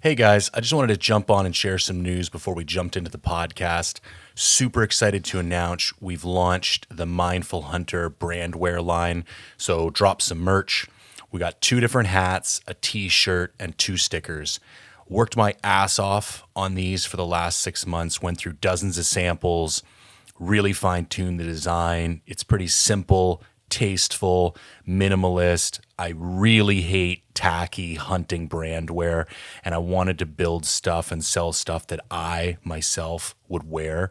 Hey guys, I just wanted to jump on and share some news before we jumped into the podcast. Super excited to announce we've launched the Mindful Hunter brandwear line. So drop some merch. We got 2 different hats, a t-shirt, and 2 stickers. Worked my ass off on these for the last 6 months, went through dozens of samples, really fine-tuned the design. It's pretty simple, tasteful, minimalist. I really hate tacky hunting brand wear, and I wanted to build stuff and sell stuff that I myself would wear.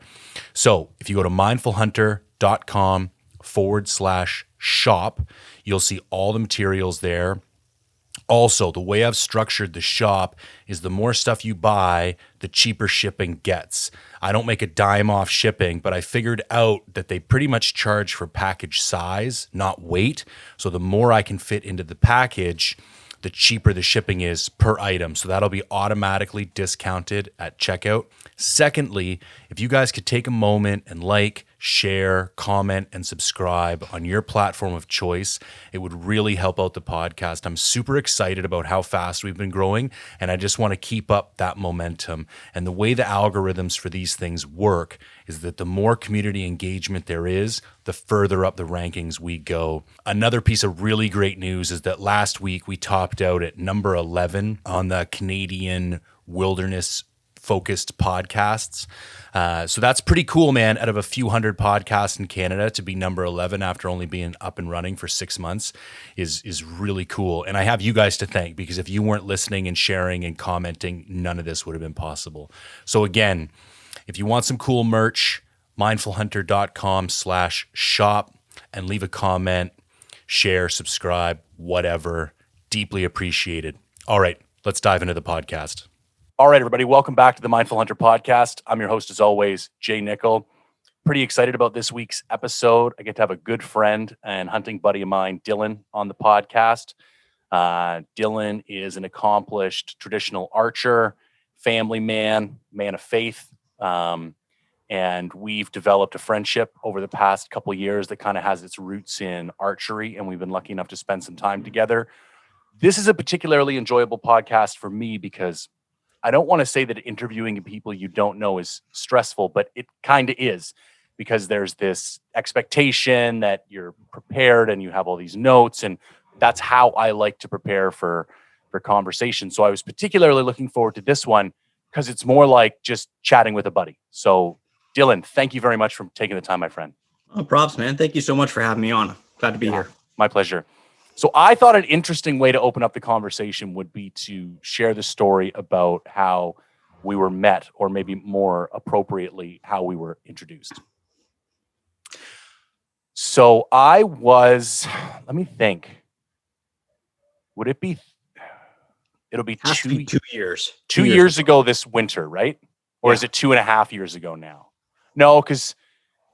So if you go to mindfulhunter.com/shop, you'll see all the materials there. Also, the way I've structured the shop is the more stuff you buy, the cheaper shipping gets. I don't make a dime off shipping, but I figured out that they pretty much charge for package size, not weight. So the more I can fit into the package, the cheaper the shipping is per item. So that'll be automatically discounted at checkout. Secondly, if you guys could take a moment and share, comment, and subscribe on your platform of choice, it would really help out the podcast. I'm super excited about how fast we've been growing, and I just want to keep up that momentum. And the way the algorithms for these things work is that the more community engagement there is, the further up the rankings we go. Another piece of really great news is that last week we topped out at number 11 on the Canadian wilderness focused podcasts. So that's pretty cool, man. Out of a few hundred podcasts in Canada, to be number 11 after only being up and running for 6 months is really cool. And I have you guys to thank, because if you weren't listening and sharing and commenting, none of this would have been possible. So again, if you want some cool merch, mindfulhunter.com/shop, and leave a comment, share, subscribe, whatever. Deeply appreciated. All right, let's dive into the podcast. All right, everybody, welcome back to the Mindful Hunter podcast. I'm your host, as always, Jay Nickel. Pretty excited about this week's episode. I get to have a good friend and hunting buddy of mine, Dylan, on the podcast. Dylan is an accomplished traditional archer, family man of faith, and we've developed a friendship over the past couple of years that kind of has its roots in archery, and we've been lucky enough to spend some time together. This is a particularly enjoyable podcast for me because I don't want to say that interviewing people you don't know is stressful, but it kind of is, because there's this expectation that you're prepared and you have all these notes, and that's how I like to prepare for conversation. So I was particularly looking forward to this one because it's more like just chatting with a buddy. So Dylan, thank you very much for taking the time, my friend. Oh, props, man. Thank you so much for having me on. Glad to be here. My pleasure. So I thought an interesting way to open up the conversation would be to share the story about how we were met, or maybe more appropriately, how we were introduced. So I was, let me think. Would it be, it'll be Has to be 2 years. 2 years ago this winter, right? Or is it 2.5 years ago now? No, because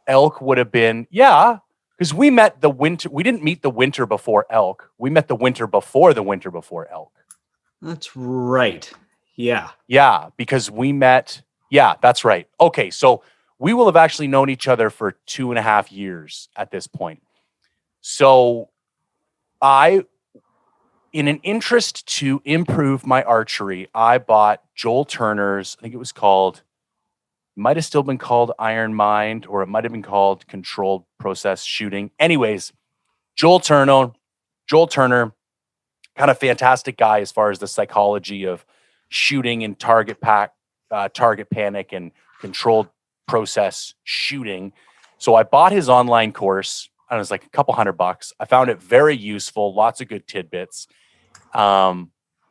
elk would have been, because we met the winter. We didn't meet the winter before elk. We met the winter before elk. That's right. Yeah. Yeah, because we met. Yeah, that's right. Okay, so we will have actually known each other for 2.5 years at this point. So in an interest to improve my archery, I bought Joel Turner's, I think it was called, might have still been called Iron Mind, or it might have been called Controlled Process Shooting. Anyways, Joel Turner, kind of fantastic guy as far as the psychology of shooting and target panic and controlled process shooting. So I bought his online course. And it was like a couple $100. I found it very useful, lots of good tidbits. But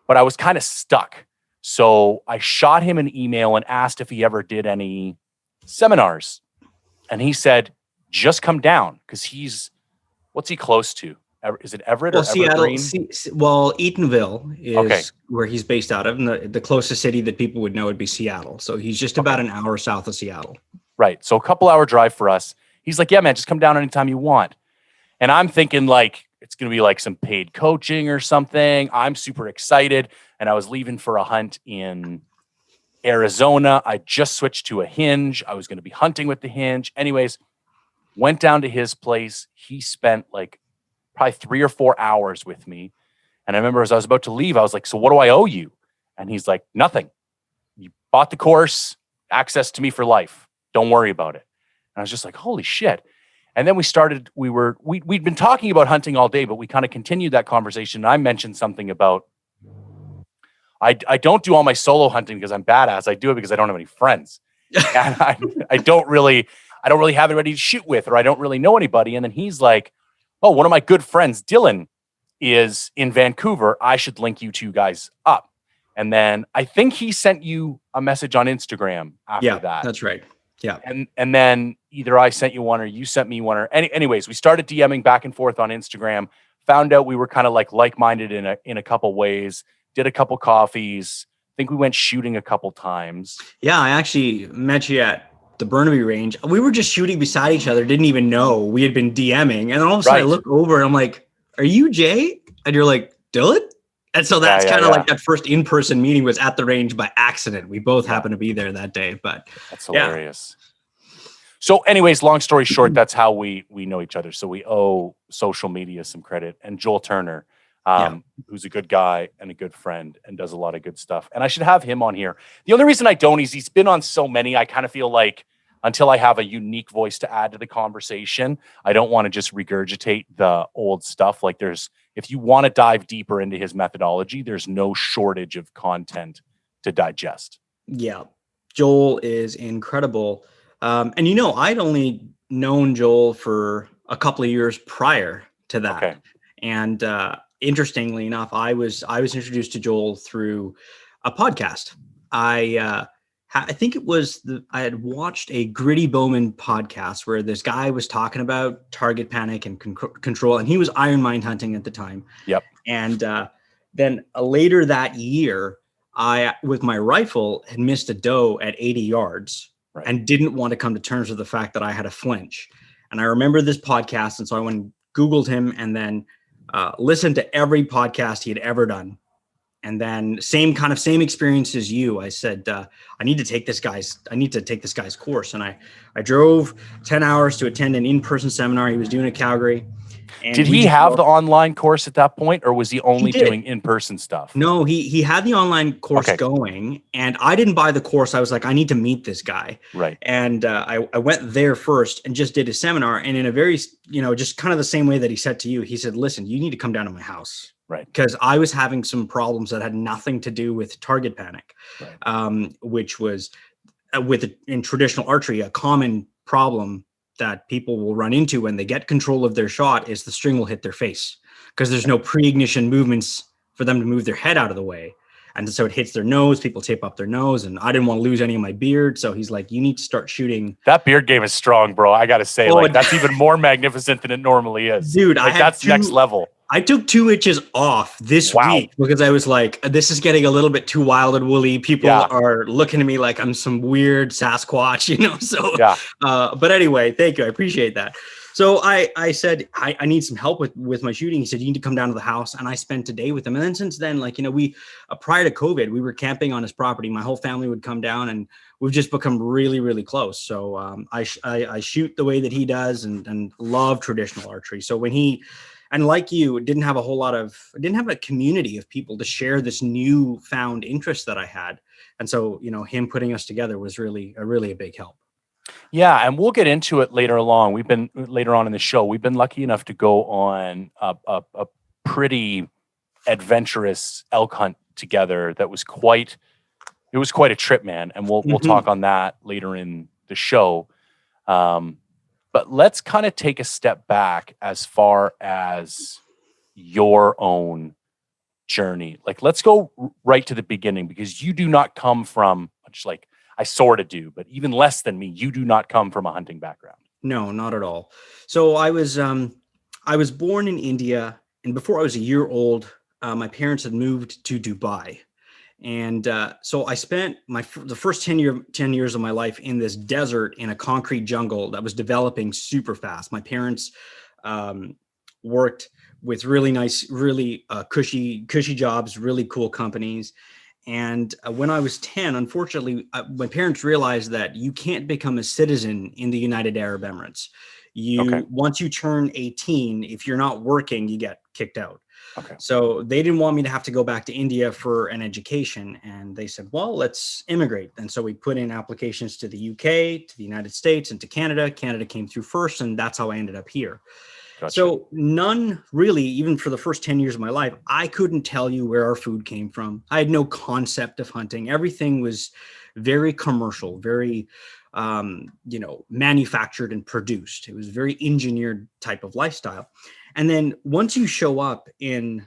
I was kind of stuck. So I shot him an email and asked if he ever did any seminars. And he said, just come down, because what's he close to? Is it Everett or Evergreen? Eatonville is where he's based out of. And the closest city that people would know would be Seattle. So he's just about an hour south of Seattle. Right. So a couple hour drive for us. He's like, yeah, man, just come down anytime you want. And I'm thinking like, it's going to be like some paid coaching or something. I'm super excited. And I was leaving for a hunt in Arizona. I just switched to a hinge. I was going to be hunting with the hinge. Anyways, went down to his place. He spent like probably 3 or 4 hours with me. And I remember as I was about to leave, I was like, so what do I owe you? And he's like, nothing. You bought the course, access to me for life. Don't worry about it. And I was just like, holy shit. And then we'd been talking about hunting all day, but we kind of continued that conversation. And I mentioned something about, I don't do all my solo hunting because I'm badass. I do it because I don't have any friends. And I don't really have anybody to shoot with, or I don't really know anybody. And then he's like, oh, one of my good friends, Dylan, is in Vancouver. I should link you two guys up. And then I think he sent you a message on Instagram after that. That's right. Yeah. And then either I sent you one or you sent me one, or anyways, we started DMing back and forth on Instagram, found out we were kind of like-minded in a couple ways, did a couple coffees. I think we went shooting a couple times. Yeah. I actually met you at the Burnaby range. We were just shooting beside each other. Didn't even know we had been DMing. And then all of a sudden I look over and I'm like, are you Jay? And you're like, Dylan? And so that's kind of like that first in-person meeting was at the range by accident. We both happened to be there that day, but that's hilarious. So anyways, long story short, that's how we know each other. So we owe social media some credit. And Joel Turner, who's a good guy and a good friend and does a lot of good stuff. And I should have him on here. The only reason I don't is he's been on so many. I kind of feel like until I have a unique voice to add to the conversation, I don't want to just regurgitate the old stuff. Like if you want to dive deeper into his methodology, there's no shortage of content to digest. Yeah. Joel is incredible. And I'd only known Joel for a couple of years prior to that. Okay. And interestingly enough, I was introduced to Joel through a podcast. I think it was I had watched a Gritty Bowman podcast where this guy was talking about target panic and control, and he was iron mine hunting at the time. Yep. And then later that year, I, with my rifle, had missed a doe at 80 yards and didn't want to come to terms with the fact that I had a flinch. And I remember this podcast, and so I went and Googled him and then listened to every podcast he had ever done. And then same experience as you. I said, I need to take this guy's course. And I drove 10 hours to attend an in-person seminar he was doing at Calgary. And did he have the online course at that point, or was he only doing in-person stuff? No, he had the online course going, and I didn't buy the course. I was like, I need to meet this guy. Right. And I went there first and just did a seminar. And in a very, just kind of the same way that he said to you, he said, listen, you need to come down to my house. Right. Because I was having some problems that had nothing to do with target panic, which was in traditional archery, a common problem that people will run into when they get control of their shot is the string will hit their face because there's no pre-ignition movements for them to move their head out of the way. And so it hits their nose. People tape up their nose, and I didn't want to lose any of my beard. So he's like, you need to start shooting. That beard game is strong, bro. I got to say, that's even more magnificent than it normally is. Dude, that's next level. I took 2 inches off this week because I was like, this is getting a little bit too wild and woolly. People are looking at me like I'm some weird Sasquatch, So, but anyway, thank you. I appreciate that. So I said, I need some help with my shooting. He said, you need to come down to the house. And I spent a day with him. And then since then, we, prior to COVID, we were camping on his property. My whole family would come down and we've just become really, really close. So I shoot the way that he does and love traditional archery. So when and like you, didn't have a community of people to share this newfound interest that I had. And so, him putting us together was really a big help. Yeah. And we'll get into it later on. Later on in the show, we've been lucky enough to go on a pretty adventurous elk hunt together. It was quite a trip, man. And we'll talk on that later in the show. But let's kind of take a step back as far as your own journey. Let's go right to the beginning, because you do not come from, much like I sort of do, but even less than me, you do not come from a hunting background. No, not at all. So I was born in India, and before I was a year old, my parents had moved to Dubai. And so I spent the first 10 years of my life in this desert in a concrete jungle that was developing super fast. My parents worked with really nice, really cushy jobs, really cool companies. And when I was 10, unfortunately, my parents realized that you can't become a citizen in the United Arab Emirates. Once you turn 18, if you're not working, you get kicked out. Okay. So they didn't want me to have to go back to India for an education. And they said, well, let's immigrate. And so we put in applications to the UK, to the United States, and to Canada. Canada came through first, and that's how I ended up here. Gotcha. So none really, even for the first 10 years of my life, I couldn't tell you where our food came from. I had no concept of hunting. Everything was very commercial, very, manufactured and produced. It was very engineered type of lifestyle. And then once you show up in,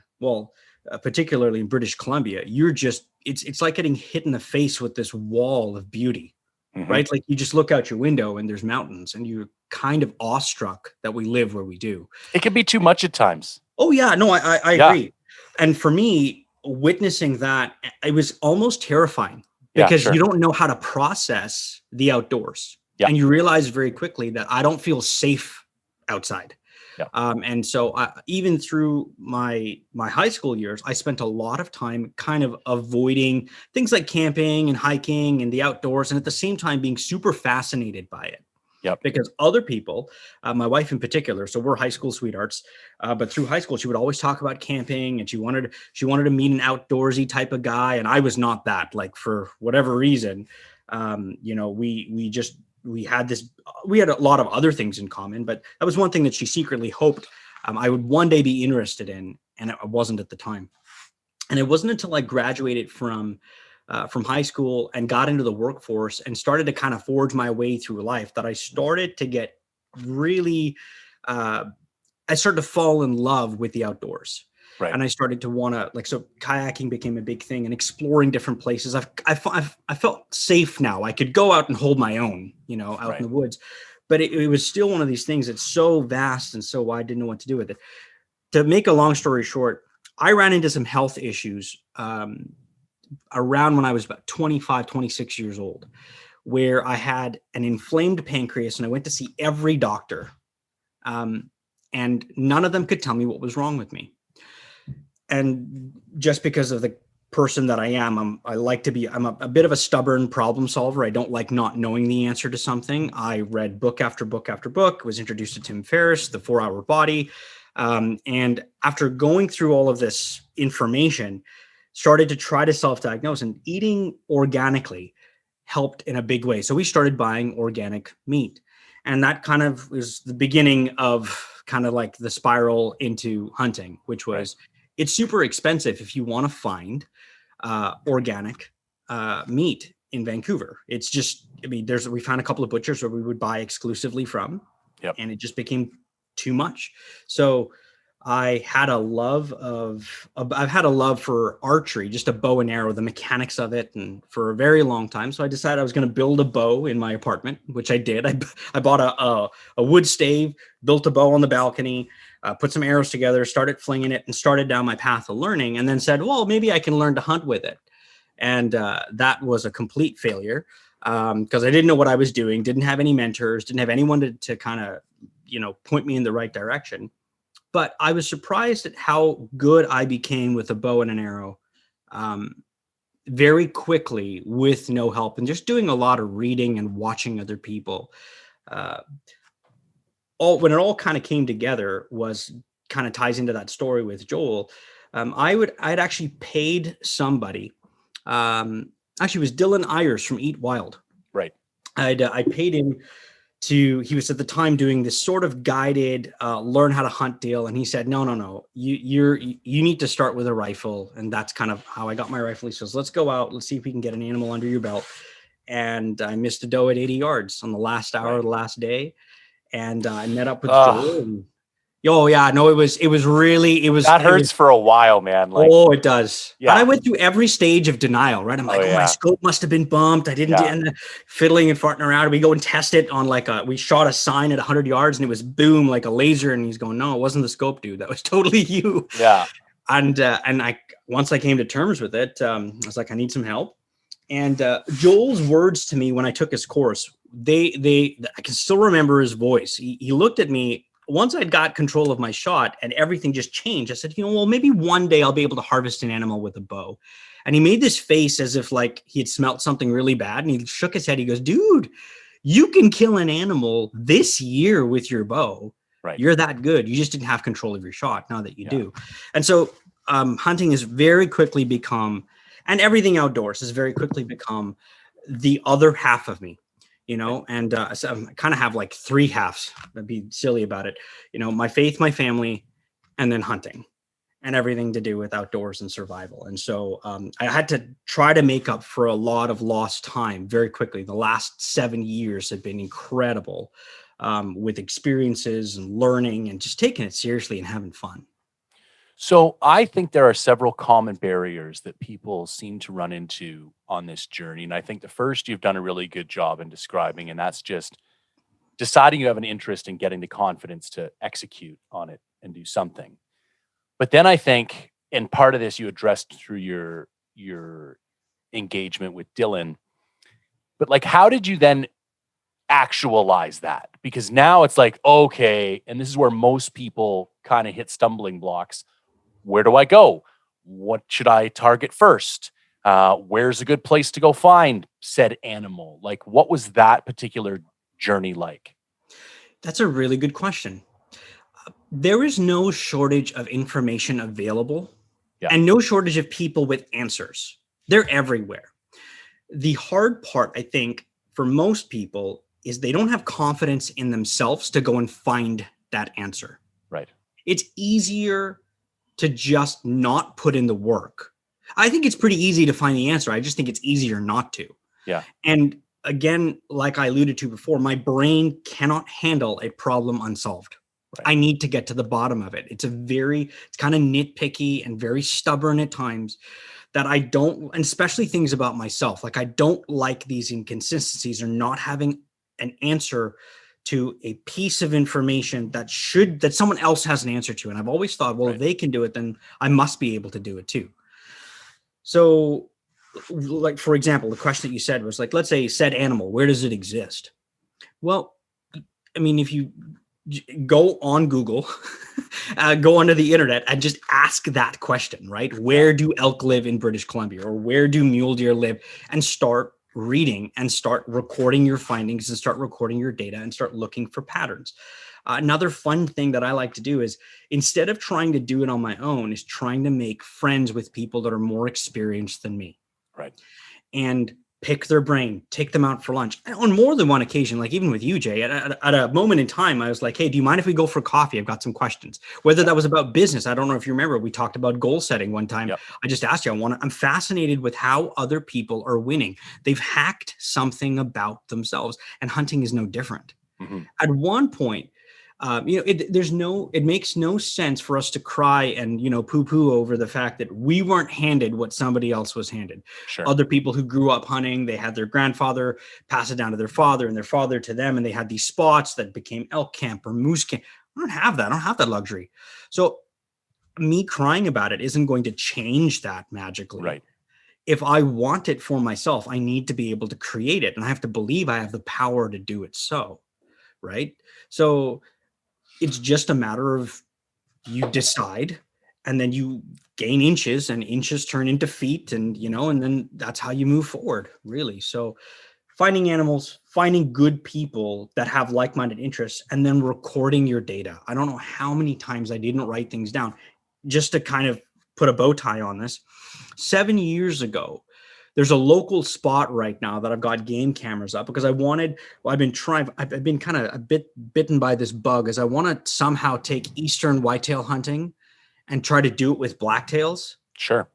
particularly in British Columbia, it's like getting hit in the face with this wall of beauty. Mm-hmm. Right? Like you just look out your window and there's mountains and you're kind of awestruck that we live where we do. It can be too much at times. Oh yeah, no, I agree. And for me, witnessing that, it was almost terrifying because you don't know how to process the outdoors. Yeah. And you realize very quickly that I don't feel safe outside. Yeah. And so even through my high school years, I spent a lot of time kind of avoiding things like camping and hiking and the outdoors, and at the same time being super fascinated by it. Yep. Because other people, my wife in particular, so we're high school sweethearts, but through high school, she would always talk about camping, and she wanted to meet an outdoorsy type of guy, and I was not that. Like for whatever reason, we had a lot of other things in common, but that was one thing that she secretly hoped I would one day be interested in, and I wasn't at the time. And it wasn't until I graduated from high school and got into the workforce and started to kind of forge my way through life that I started to get really, I started to fall in love with the outdoors. Right. And I started to want to so kayaking became a big thing and exploring different places. I felt safe now. I could go out and hold my own, out in the woods, but it was still one of these things that's so vast and so wide, I didn't know what to do with it. To make a long story short, I ran into some health issues around when I was about 25, 26 years old, where I had an inflamed pancreas and I went to see every doctor. And none of them could tell me what was wrong with me. And just because of the person that I am, I'm a bit of a stubborn problem solver. I don't like not knowing the answer to something. I read book after book after book, was introduced to Tim Ferriss, The 4-Hour Body. And after going through all of this information, started to try to self-diagnose, and eating organically helped in a big way. So we started buying organic meat. And that kind of was the beginning of kind of like the spiral into hunting, which was, it's super expensive if you want to find organic meat in Vancouver. It's just, we found a couple of butchers where we would buy exclusively from, and it just became too much. So I've had a love for archery, just a bow and arrow, the mechanics of it, and for a very long time. So I decided I was going to build a bow in my apartment, which I did. I bought a wood stave, built a bow on the balcony, put some arrows together, started flinging it, and started down my path of learning, and then said, well, maybe I can learn to hunt with it. And that was a complete failure because I didn't know what I was doing, didn't have any mentors, didn't have anyone to kind of, point me in the right direction. But I was surprised at how good I became with a bow and an arrow very quickly with no help, and just doing a lot of reading and watching other people. When it all kind of came together was kind of ties into that story with Joel. I'd actually paid somebody. Actually, it was Dylan Ayers from Eat Wild. Right. I paid him he was at the time doing this sort of guided learn how to hunt deal. And he said, no, you need to start with a rifle. And that's kind of how I got my rifle. He says, let's go out. Let's see if we can get an animal under your belt. And I missed a doe at 80 yards on the last hour of the last day. And I met up with Joel. And, that hurts for a while, man. It does. Yeah. And I went through every stage of denial, right? I'm like, my scope must have been bumped. I didn't do fiddling and farting around. We go and test it on we shot a sign at 100 yards and it was boom, like a laser. And he's going, no, it wasn't the scope, dude. That was totally you. Yeah. And once I came to terms with it, I was like, I need some help. And Joel's words to me when I took his course, I can still remember his voice. He looked at me. Once I'd got control of my shot and everything just changed, I said, maybe one day I'll be able to harvest an animal with a bow. And he made this face as if he had smelt something really bad. And he shook his head. He goes, dude, you can kill an animal this year with your bow. Right. You're that good. You just didn't have control of your shot. Now that you do. And so hunting has very quickly become, and everything outdoors has very quickly become the other half of me, and so I kind of have like three halves. I'd be silly about it. My faith, my family, and then hunting and everything to do with outdoors and survival. And so I had to try to make up for a lot of lost time very quickly. The last 7 years have been incredible with experiences and learning and just taking it seriously and having fun. So I think there are several common barriers that people seem to run into on this journey. And I think the first you've done a really good job in describing, and that's just deciding you have an interest in getting the confidence to execute on it and do something. But then I think, and part of this you addressed through your engagement with Dylan, but like, how did you then actualize that? Because now it's like, okay, and this is where most people kind of hit stumbling blocks. Where do I go? What should I target first? Where's a good place to go find said animal? Like, what was that particular journey like? That's a really good question. There is no shortage of information available and no shortage of people with answers. They're everywhere. The hard part, I think, for most people is they don't have confidence in themselves to go and find that answer. Right. It's easier to just not put in the work. I think it's pretty easy to find the answer. I just think it's easier not to. Yeah. And again, like I alluded to before, my brain cannot handle a problem unsolved. Right. I need to get to the bottom of it. It's kind of nitpicky and very stubborn at times that I don't, and especially things about myself. Like I don't like these inconsistencies or not having an answer to a piece of information that someone else has an answer to. And I've always thought, well, if they can do it, then I must be able to do it too. So like, for example, the question that you said was like, let's say said animal, where does it exist? Well, I mean, if you go on Google, go onto the internet and just ask that question, right? Where do elk live in British Columbia, or where do mule deer live? And start reading and start recording your findings and start recording your data and start looking for patterns. Another fun thing that I like to do is, instead of trying to do it on my own, is trying to make friends with people that are more experienced than me. Right. And pick their brain, take them out for lunch. And on more than one occasion, like even with you, Jay, at a moment in time, I was like, hey, do you mind if we go for coffee? I've got some questions. Whether that was about business, I don't know if you remember, we talked about goal setting one time. Yep. I just asked you, I'm fascinated with how other people are winning. They've hacked something about themselves, and hunting is no different. Mm-hmm. At one point, it makes no sense for us to cry and, poo-poo over the fact that we weren't handed what somebody else was handed. Sure. Other people who grew up hunting, they had their grandfather pass it down to their father and their father to them. And they had these spots that became elk camp or moose camp. I don't have that. I don't have that luxury. So me crying about it isn't going to change that magically. Right. If I want it for myself, I need to be able to create it. And I have to believe I have the power to do it. So, right. So it's just a matter of you decide, and then you gain inches, and inches turn into feet, and and then that's how you move forward, really. So finding animals, finding good people that have like-minded interests, and then recording your data. I don't know how many times I didn't write things down. Just to kind of put a bow tie on this, 7 years ago, there's a local spot right now that I've got game cameras up because I've been kind of a bit bitten by this bug, as I want to somehow take eastern whitetail hunting and try to do it with blacktails. Sure.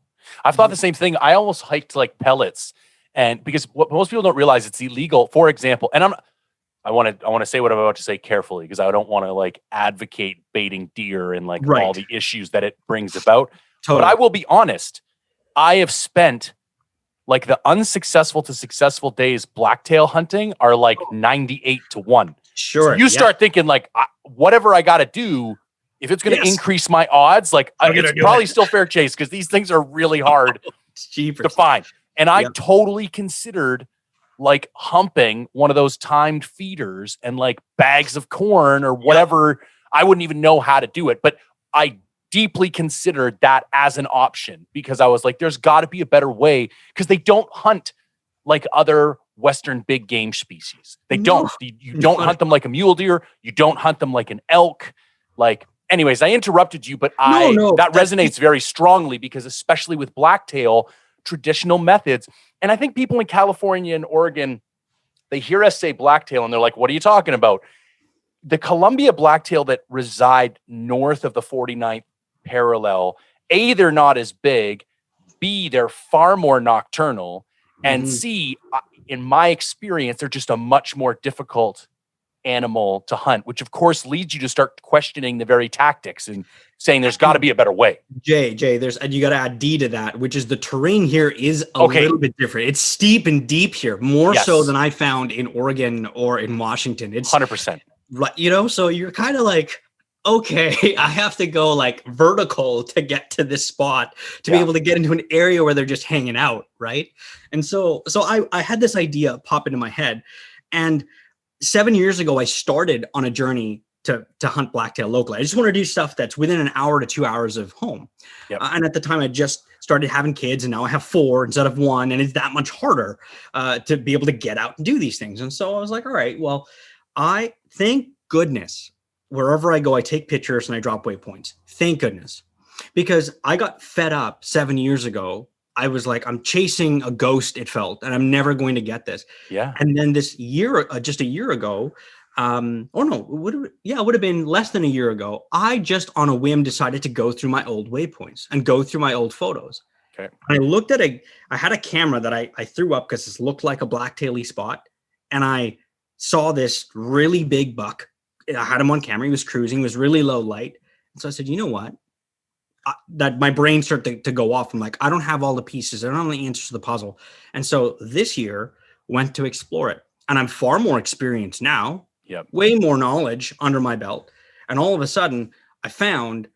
I've thought the same thing. I almost hiked like pellets, and because what most people don't realize, it's illegal. For example, and I want to say what I'm about to say carefully, because I don't want to like advocate baiting deer and like all the issues that it brings about. Totally. But I will be honest, I have spent like the unsuccessful to successful days blacktail hunting are like 98-1. Sure. So you start thinking like, whatever I got to do, if it's going to increase my odds, like it's probably still fair chase, because these things are really hard to find. And I totally considered like humping one of those timed feeders and like bags of corn or whatever. I wouldn't even know how to do it, but I deeply considered that as an option, because I was like, there's got to be a better way, because they don't hunt like other Western big game species. They don't. You don't hunt them like a mule deer. You don't hunt them like an elk. Like, anyways, I interrupted you, but that resonates very strongly because especially with blacktail, traditional methods. And I think people in California and Oregon, they hear us say blacktail and they're like, what are you talking about? The Columbia blacktail that reside north of the 49th parallel, A, they're not as big, B, they're far more nocturnal, and C, in my experience, they're just a much more difficult animal to hunt, which of course leads you to start questioning the very tactics and saying there's got to be a better way. Jay, and you got to add D to that, which is the terrain here is a little bit different. It's steep and deep here, more so than I found in Oregon or in Washington. It's 100%. Right, so you're kind of like, okay, I have to go like vertical to get to this spot to be able to get into an area where they're just hanging out, right? And so I had this idea pop into my head, and 7 years ago I started on a journey to hunt blacktail locally. I just want to do stuff that's within an hour to 2 hours of home. And at the time I just started having kids, and now I have 4 instead of 1, and it's that much harder to be able to get out and do these things. And so I was like, all right, well, thank goodness, wherever I go, I take pictures and I drop waypoints. Thank goodness. Because I got fed up 7 years ago. I was like, I'm chasing a ghost, it felt, and I'm never going to get this. Yeah. And then this year, just a year ago, it would have been less than a year ago, I just on a whim decided to go through my old waypoints and go through my old photos. Okay. I looked at I had a camera that I threw up because this looked like a blacktail-y spot. And I saw this really big buck. I had him on camera. He was cruising. It was really low light. And so I said, you know what? That my brain started to go off. I'm like, I don't have all the pieces. I don't have the answers to the puzzle. And so this year went to explore it. And I'm far more experienced now. Way more knowledge under my belt. And all of a sudden, I found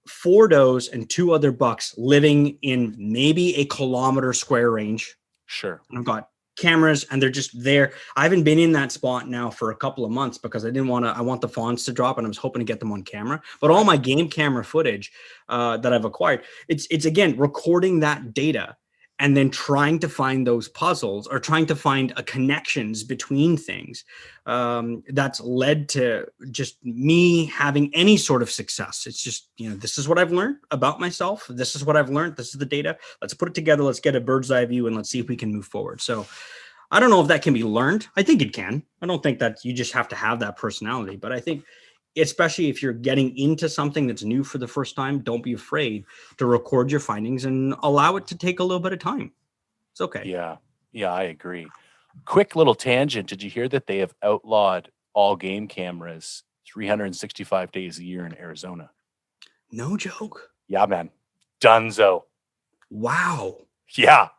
4 does and 2 other bucks living in maybe a kilometer square range. Sure. And I've got cameras and they're just there. I haven't been in that spot now for a couple of months because I want the fawns to drop, and I was hoping to get them on camera. But all my game camera footage that I've acquired, it's again recording that data and then trying to find those puzzles or trying to find connections between things that's led to just me having any sort of success. It's just, this is what I've learned about myself. This is what I've learned. This is the data. Let's put it together. Let's get a bird's eye view and let's see if we can move forward. So I don't know if that can be learned. I think it can. I don't think that you just have to have that personality, but I think especially if you're getting into something that's new for the first time, don't be afraid to record your findings and allow it to take a little bit of time. It's okay. Yeah, I agree. Quick little tangent. Did you hear that they have outlawed all game cameras 365 days a year in Arizona? No joke. Yeah, man. Dunzo. Wow. Yeah.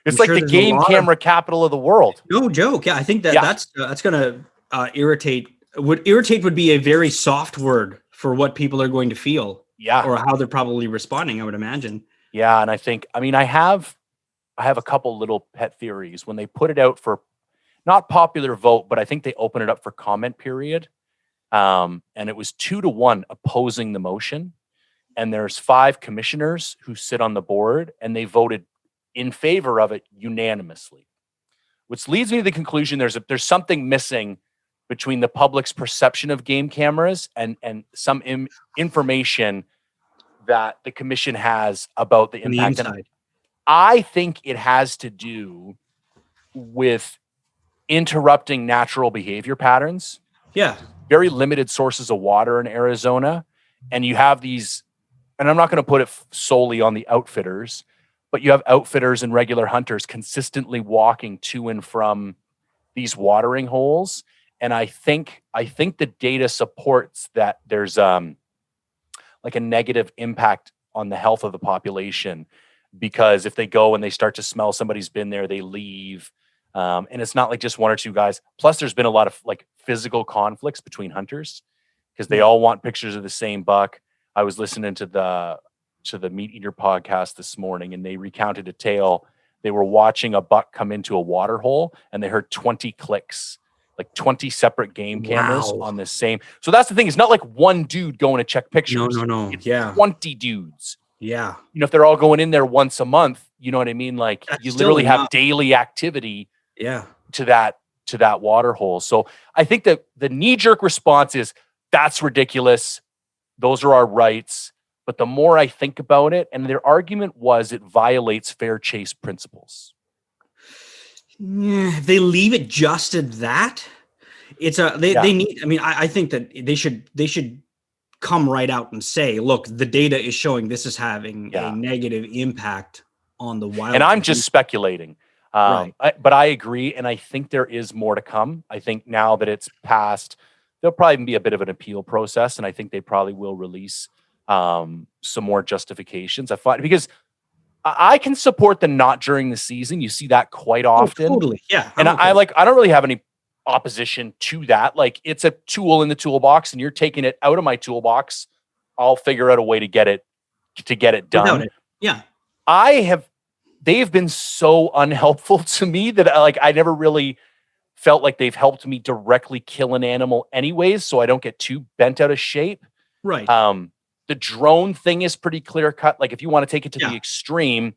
It's like the game camera capital of the world. No joke. Yeah, I think that's going to irritate. Irritate would be a very soft word for what people are going to feel. Yeah. Or how they're probably responding, I would imagine. Yeah. And I have a couple little pet theories. When they put it out for not popular vote, but I think they open it up for comment period. And it was 2-1 opposing the motion. And there's 5 commissioners who sit on the board, and they voted in favor of it unanimously, which leads me to the conclusion there's something missing between the public's perception of game cameras and some information that the commission has about the impact. And I think it has to do with interrupting natural behavior patterns. Yeah. Very limited sources of water in Arizona. And you have these, and I'm not going to put it solely on the outfitters, but you have outfitters and regular hunters consistently walking to and from these watering holes. And I think the data supports that there's like a negative impact on the health of the population, because if they go and they start to smell somebody's been there, they leave. And it's not like just 1 or 2 guys. Plus, there's been a lot of like physical conflicts between hunters because they all want pictures of the same buck. I was listening to the Meat Eater podcast this morning, and they recounted a tale. They were watching a buck come into a water hole, and they heard 20 clicks. Like 20 separate game cameras on the same. So that's the thing. It's not like one dude going to check pictures. No. It's 20 dudes. Yeah. If they're all going in there once a month, you know what I mean? Like that's you literally have daily activity. Yeah. to that water hole. So I think that the knee-jerk response is, that's ridiculous. Those are our rights. But the more I think about it, and their argument was it violates fair chase principles. Yeah, if they leave it just at that, they need. I mean, I think that they should come right out and say, look, the data is showing this is having a negative impact on the wildlife. And I'm just speculating. Right. But I agree, and I think there is more to come. I think now that it's passed, there'll probably be a bit of an appeal process, and I think they probably will release some more justifications. I find, because I can support the not during the season. You see that quite often. Totally, yeah. And I don't really have any opposition to that. Like, it's a tool in the toolbox, and you're taking it out of my toolbox. I'll figure out a way to get it done. Without it. Yeah. They've been so unhelpful to me that I never really felt like they've helped me directly kill an animal anyways, so I don't get too bent out of shape. Right. The drone thing is pretty clear cut. Like, if you want to take it to the extreme,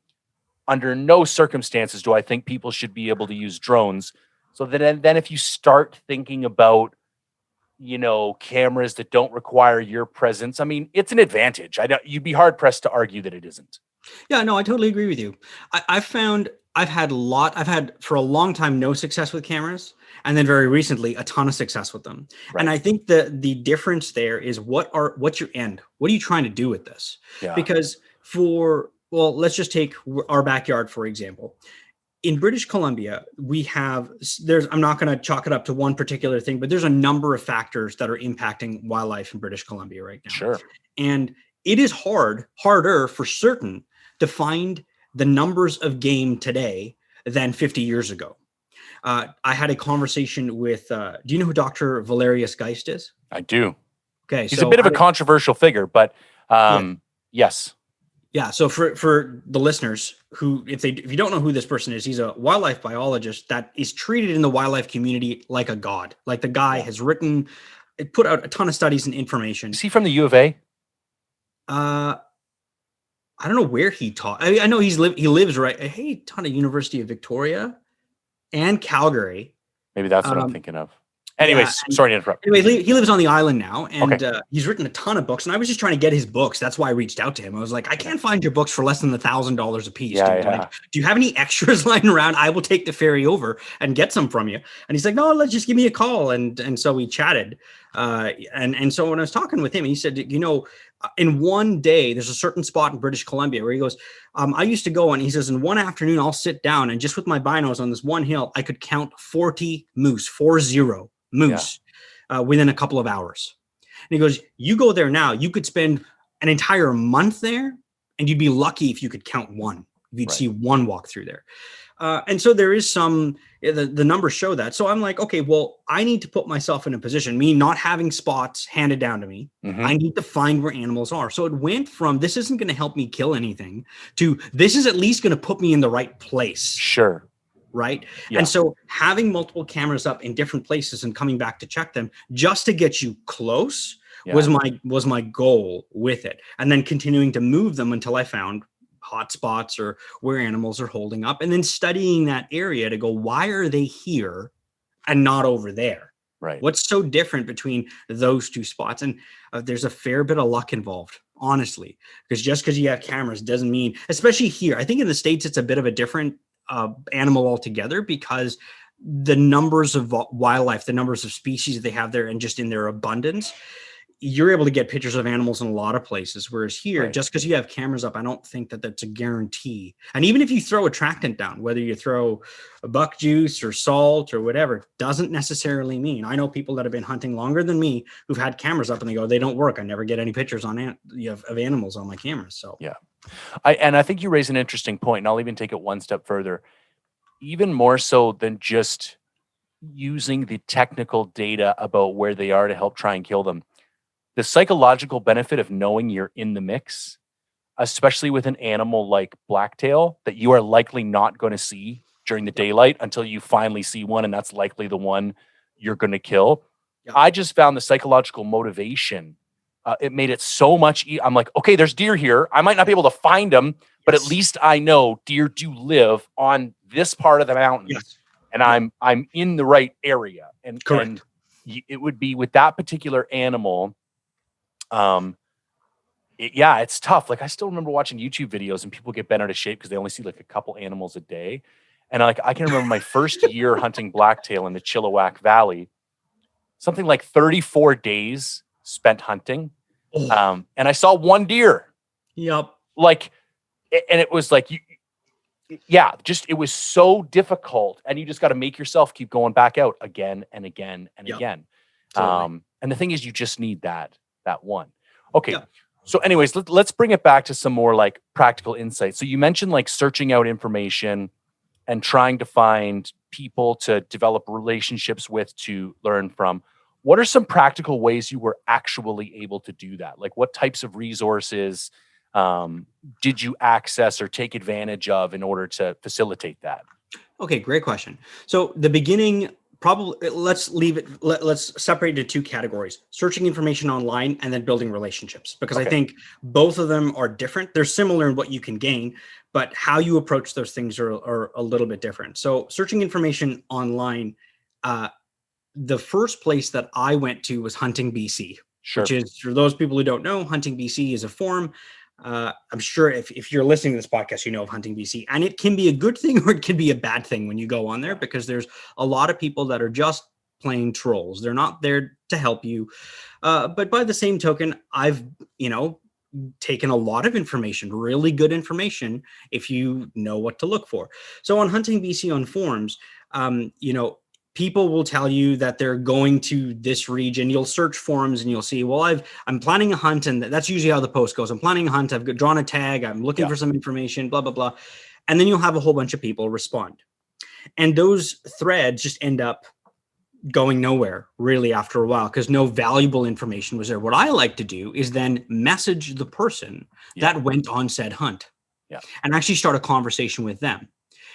under no circumstances do I think people should be able to use drones. So then if you start thinking about, cameras that don't require your presence, I mean, it's an advantage. You'd be hard pressed to argue that it isn't. Yeah, no, I totally agree with you. I've had for a long time no success with cameras, and then very recently a ton of success with them. Right. And I think the difference there is what's your end? What are you trying to do with this? Yeah. Because let's just take our backyard, for example. In British Columbia, I'm not going to chalk it up to one particular thing, but there's a number of factors that are impacting wildlife in British Columbia right now. Sure. And it is harder for certain to find the numbers of game today than 50 years ago. I had a conversation with, do you know who Dr. Valerius Geist is? I do. Okay. He's a bit of a controversial figure, but yes. Yeah. So for the listeners if you don't know who this person is, he's a wildlife biologist that is treated in the wildlife community like a god. Like, the guy has put out a ton of studies and information. Is he from the U of A? I don't know where he taught. I know he lives right. He taught at University of Victoria and Calgary. Maybe that's what I'm thinking of. Anyways, sorry to interrupt. Anyways, he lives on the island now, and he's written a ton of books. And I was just trying to get his books. That's why I reached out to him. I was like, I can't find your books for less than $1,000 a piece. Like, do you have any extras lying around? I will take the ferry over and get some from you. And he's like, no, let's just give me a call. And so we chatted. And so when I was talking with him, he said, in one day, there's a certain spot in British Columbia where he goes, I used to go, and he says, in one afternoon, I'll sit down, and just with my binos on this one hill, I could count 40 moose, 40 moose within a couple of hours. And he goes, you go there now, you could spend an entire month there, and you'd be lucky if you could count one. If you'd see one walk through there. And so there is the numbers show that. So I'm like, okay, well, I need to put myself in a position, me not having spots handed down to me. Mm-hmm. I need to find where animals are. So it went from, this isn't going to help me kill anything, to this is at least going to put me in the right place. Sure. Right. Yeah. And so having multiple cameras up in different places and coming back to check them just to get you close was my goal with it. And then continuing to move them until I found hot spots or where animals are holding up, and then studying that area to go, why are they here and not over there? Right. What's so different between those two spots? And there's a fair bit of luck involved, honestly, because just because you have cameras doesn't mean, especially here, I think in the States, it's a bit of a different animal altogether, because the numbers of wildlife, the numbers of species that they have there, and just in their abundance, you're able to get pictures of animals in a lot of places. Whereas here, just because you have cameras up, I don't think that that's a guarantee. And even if you throw attractant down, whether you throw a buck juice or salt or whatever, doesn't necessarily mean. I know people that have been hunting longer than me who've had cameras up and they go, they don't work. I never get any pictures of animals on my cameras. So yeah. I think you raise an interesting point, and I'll even take it one step further. Even more so than just using the technical data about where they are to help try and kill them. The psychological benefit of knowing you're in the mix, especially with an animal like blacktail that you are likely not going to see during the daylight until you finally see one, and that's likely the one you're going to kill. Yeah. I just found the psychological motivation. It made it so much I'm like, okay, there's deer here. I might not be able to find them, but at least I know deer do live on this part of the mountain. Yes. and I'm in the right area. And correct. It would be with that particular animal. It's tough. Like I still remember watching YouTube videos and people get bent out of shape because they only see like a couple animals a day. And I can remember my first year hunting blacktail in the Chilliwack Valley, something like 34 days spent hunting. And I saw one deer. Yep. Like, and it was like, it was so difficult. And you just got to make yourself keep going back out again and again and again. Totally. And the thing is, you just need that one. Okay. Yep. So anyways, let's bring it back to some more like practical insights. So you mentioned like searching out information and trying to find people to develop relationships with, to learn from. What are some practical ways you were actually able to do that? Like what types of resources did you access or take advantage of in order to facilitate that? Okay, great question. So the beginning, probably let's separate into two categories: searching information online and then building relationships, because I think both of them are different. They're similar in what you can gain, but how you approach those things are a little bit different. So searching information online, the first place that I went to was Hunting BC, which is, for those people who don't know, Hunting BC is a forum. I'm sure if you're listening to this podcast, you know of Hunting BC, and it can be a good thing or it can be a bad thing when you go on there, because there's a lot of people that are just plain trolls. They're not there to help you. But by the same token, I've, taken a lot of information, really good information, if you know what to look for. So on Hunting BC on forums, people will tell you that they're going to this region. You'll search forums and you'll see, well, I'm planning a hunt, and that's usually how the post goes. I'm planning a hunt. I've drawn a tag. I'm looking for some information, blah, blah, blah. And then you'll have a whole bunch of people respond. And those threads just end up going nowhere really after a while, because no valuable information was there. What I like to do is then message the person that went on said hunt and actually start a conversation with them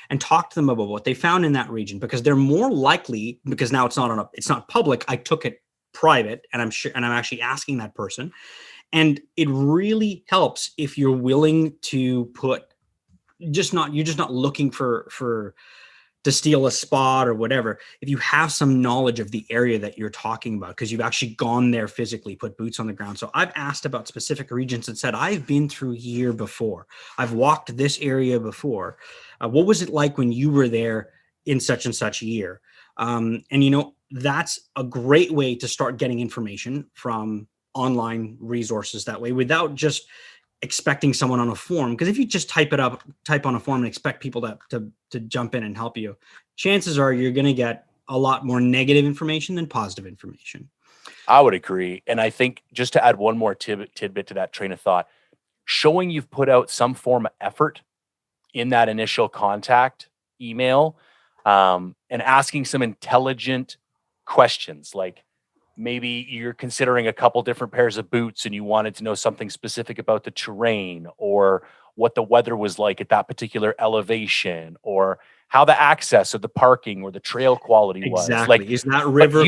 and talk to them about what they found in that region, because they're more likely, because now it's not public. I took it private, and I'm actually asking that person. And it really helps if you're willing to put, you're just not looking for to steal a spot or whatever. If you have some knowledge of the area that you're talking about, because you've actually gone there physically, put boots on the ground. So I've asked about specific regions and said, I've been through here before. I've walked this area before. What was it like when you were there in such and such a year? And that's a great way to start getting information from online resources that way, without just expecting someone on a forum. Because if you just type on a forum and expect people to jump in and help you, chances are you're going to get a lot more negative information than positive information. I would agree. And I think, just to add one more tidbit to that train of thought, showing you've put out some form of effort in that initial contact email, and asking some intelligent questions, like maybe you're considering a couple different pairs of boots and you wanted to know something specific about the terrain, or what the weather was like at that particular elevation, or how the access or the parking or the trail quality was. Exactly. Is that river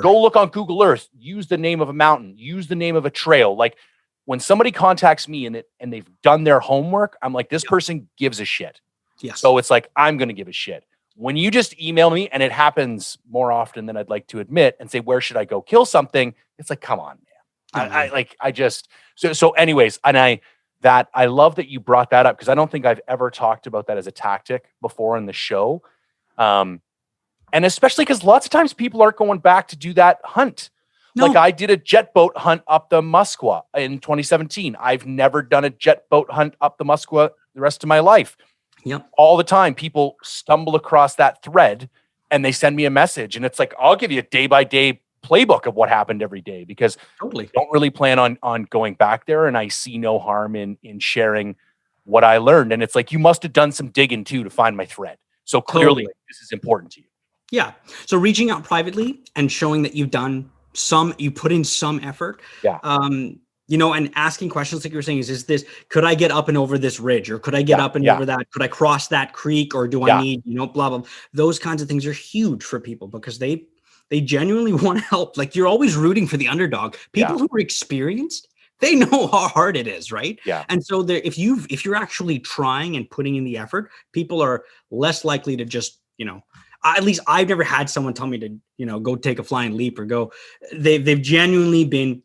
go look on Google Earth, use the name of a mountain, use the name of a trail. Like, when somebody contacts me and they've done their homework, I'm like, this person gives a shit. Yes. So it's like, I'm going to give a shit. When you just email me, and it happens more often than I'd like to admit, and say, where should I go kill something? It's like, come on, man. So anyways, and I love that you brought that up, because I don't think I've ever talked about that as a tactic before in the show. And especially because lots of times people aren't going back to do that hunt. No. Like, I did a jet boat hunt up the Muskwa in 2017. I've never done a jet boat hunt up the Muskwa the rest of my life. Yep. All the time, people stumble across that thread and they send me a message, and it's like, I'll give you a day-by-day playbook of what happened every day, because I don't really plan on going back there, and I see no harm in sharing what I learned. And it's like, you must have done some digging too to find my thread. So clearly this is important to you. Yeah. So reaching out privately and showing that you put in some effort. Yeah. And asking questions like you were saying, could I get up and over this ridge, or could I get up and over that? Could I cross that creek, or do I need, blah, blah. Those kinds of things are huge for people, because they genuinely want to help. Like, you're always rooting for the underdog. People who are experienced, they know how hard it is, right? Yeah. And so if you're actually trying and putting in the effort, people are less likely to just, at least I've never had someone tell me to, go take a flying leap or go. They've genuinely been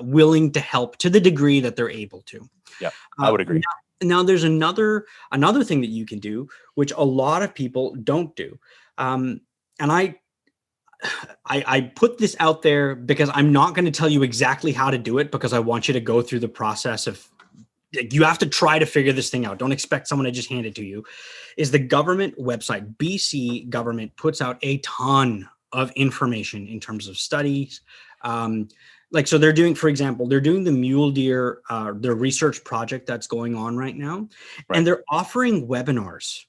willing to help to the degree that they're able to. Yeah, I would agree. Now there's another thing that you can do, which a lot of people don't do. And I put this out there because I'm not going to tell you exactly how to do it, because I want you to go through the process of, you have to try to figure this thing out. Don't expect someone to just hand it to you. Is the government website. BC government puts out a ton of information in terms of studies. So they're doing, for example, they're doing the mule deer, their research project that's going on right now, and they're offering webinars.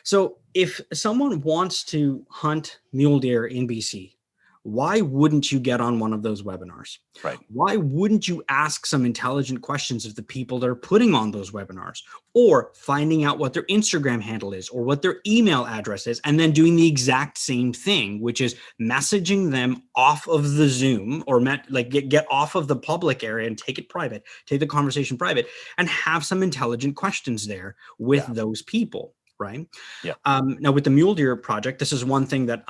So if someone wants to hunt mule deer in BC, why wouldn't you get on one of those webinars? Right. Why wouldn't you ask some intelligent questions of the people that are putting on those webinars, or finding out what their Instagram handle is or what their email address is, and then doing the exact same thing, which is messaging them off of the Zoom, or get off of the public area and take it private, take the conversation private, and have some intelligent questions there with those people. Right. Yeah. Now with the mule deer project, this is one thing that,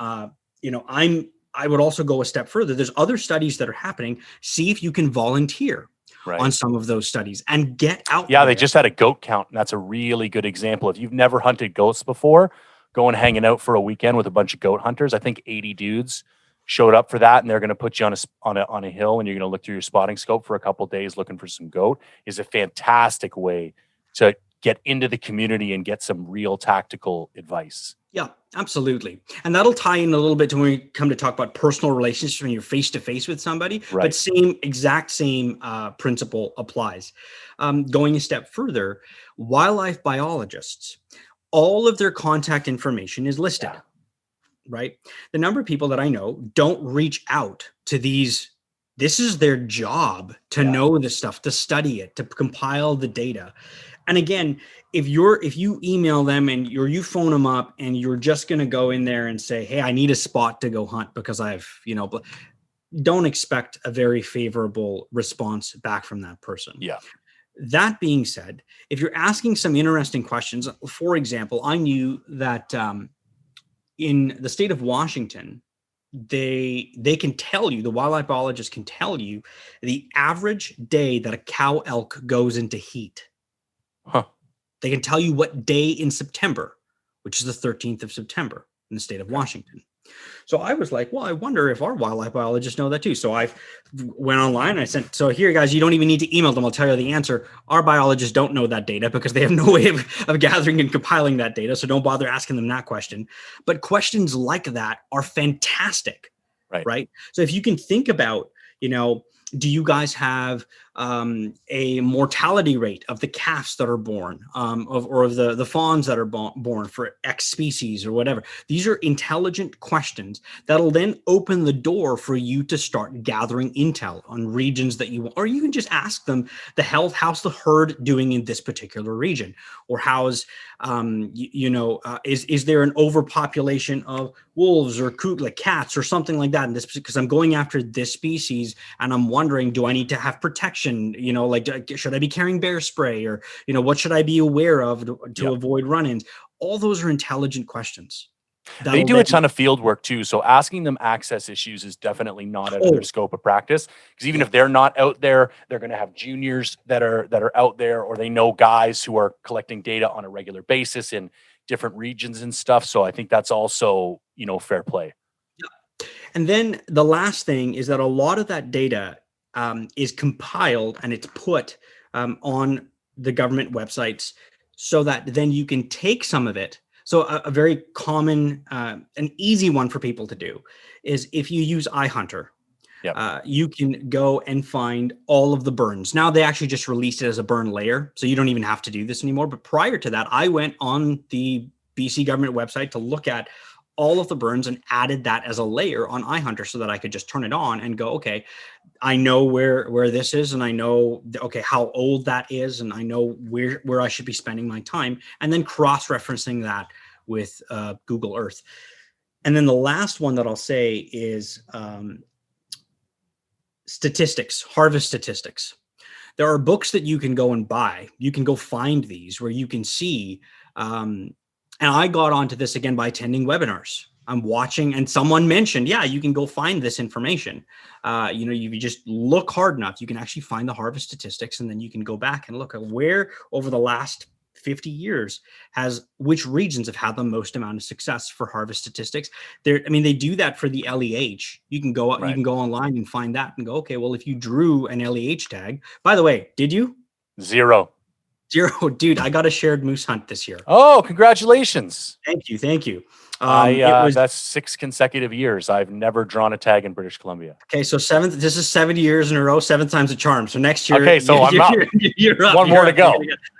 I would also go a step further. There's other studies that are happening. See if you can volunteer on some of those studies and get out. Yeah, they just had a goat count, and that's a really good example. If you've never hunted goats before, going hanging out for a weekend with a bunch of goat hunters. I think 80 dudes showed up for that, and they're going to put you on a hill, and you're going to look through your spotting scope for a couple of days looking for some goat. Is a fantastic way to get into the community and get some real tactical advice. Yeah, absolutely. And that'll tie in a little bit to when we come to talk about personal relationships when you're face to face with somebody, but exact same principle applies. Going a step further, wildlife biologists, all of their contact information is listed, right? The number of people that I know don't reach out to these. This is their job to know this stuff, to study it, to compile the data. And again, if you email them and you phone them up and you're just going to go in there and say, hey, I need a spot to go hunt because don't expect a very favorable response back from that person. Yeah. That being said, if you're asking some interesting questions, for example, I knew that in the state of Washington, they can tell you, the wildlife biologist can tell you the average day that a cow elk goes into heat. They can tell you what day in September, which is the 13th of September in the state of Washington. So I was like, well, I wonder if our wildlife biologists know that too. So I went online and I sent, so here, guys, you don't even need to email them. I'll tell you the answer. Our biologists don't know that data because they have no way of gathering and compiling that data. So don't bother asking them that question. But questions like that are fantastic, right? So if you can think about, do you guys have a mortality rate of the calves that are born, of the fawns that are born for X species or whatever? These are intelligent questions that'll then open the door for you to start gathering intel on regions that you want, or you can just ask them how's the herd doing in this particular region, or how's is there an overpopulation of wolves or cats or something like that in this, because I'm going after this species and I'm wondering, do I need to have protection? Should I be carrying bear spray, or what should I be aware of to avoid run-ins? All those are intelligent questions. They do a ton of field work too, so asking them access issues is definitely not out of their scope of practice, because even if they're not out there, they're going to have juniors that are out there, or they know guys who are collecting data on a regular basis in different regions and stuff. So I think that's also fair play. And then the last thing is that a lot of that data is compiled and it's put on the government websites, so that then you can take some of it. So a very common, an easy one for people to do is if you use iHunter, you can go and find all of the burns. Now they actually just released it as a burn layer, so you don't even have to do this anymore. But prior to that, I went on the BC government website to look at all of the burns and added that as a layer on iHunter, so that I could just turn it on and go, okay, I know where this is, and I know, okay, how old that is, and I know where I should be spending my time, and then cross-referencing that with Google Earth. And then the last one that I'll say is statistics, harvest statistics. There are books that you can go and buy. You can go find these where you can see And I got onto this again by attending webinars. I'm watching, and someone mentioned, yeah, you can go find this information. You just look hard enough, you can actually find the harvest statistics, and then you can go back and look at where over the last 50 years which regions have had the most amount of success for harvest statistics. They do that for the LEH. You can go you can go online and find that and go, okay, well, if you drew an LEH tag, by the way, did you? Zero. Dude, I got a shared moose hunt this year. Oh, congratulations. Thank you. That's 6 consecutive years. I've never drawn a tag in British Columbia. Okay, so this is 7 years in a row, 7th time's a charm. So next year, okay, so you're up. One more to go.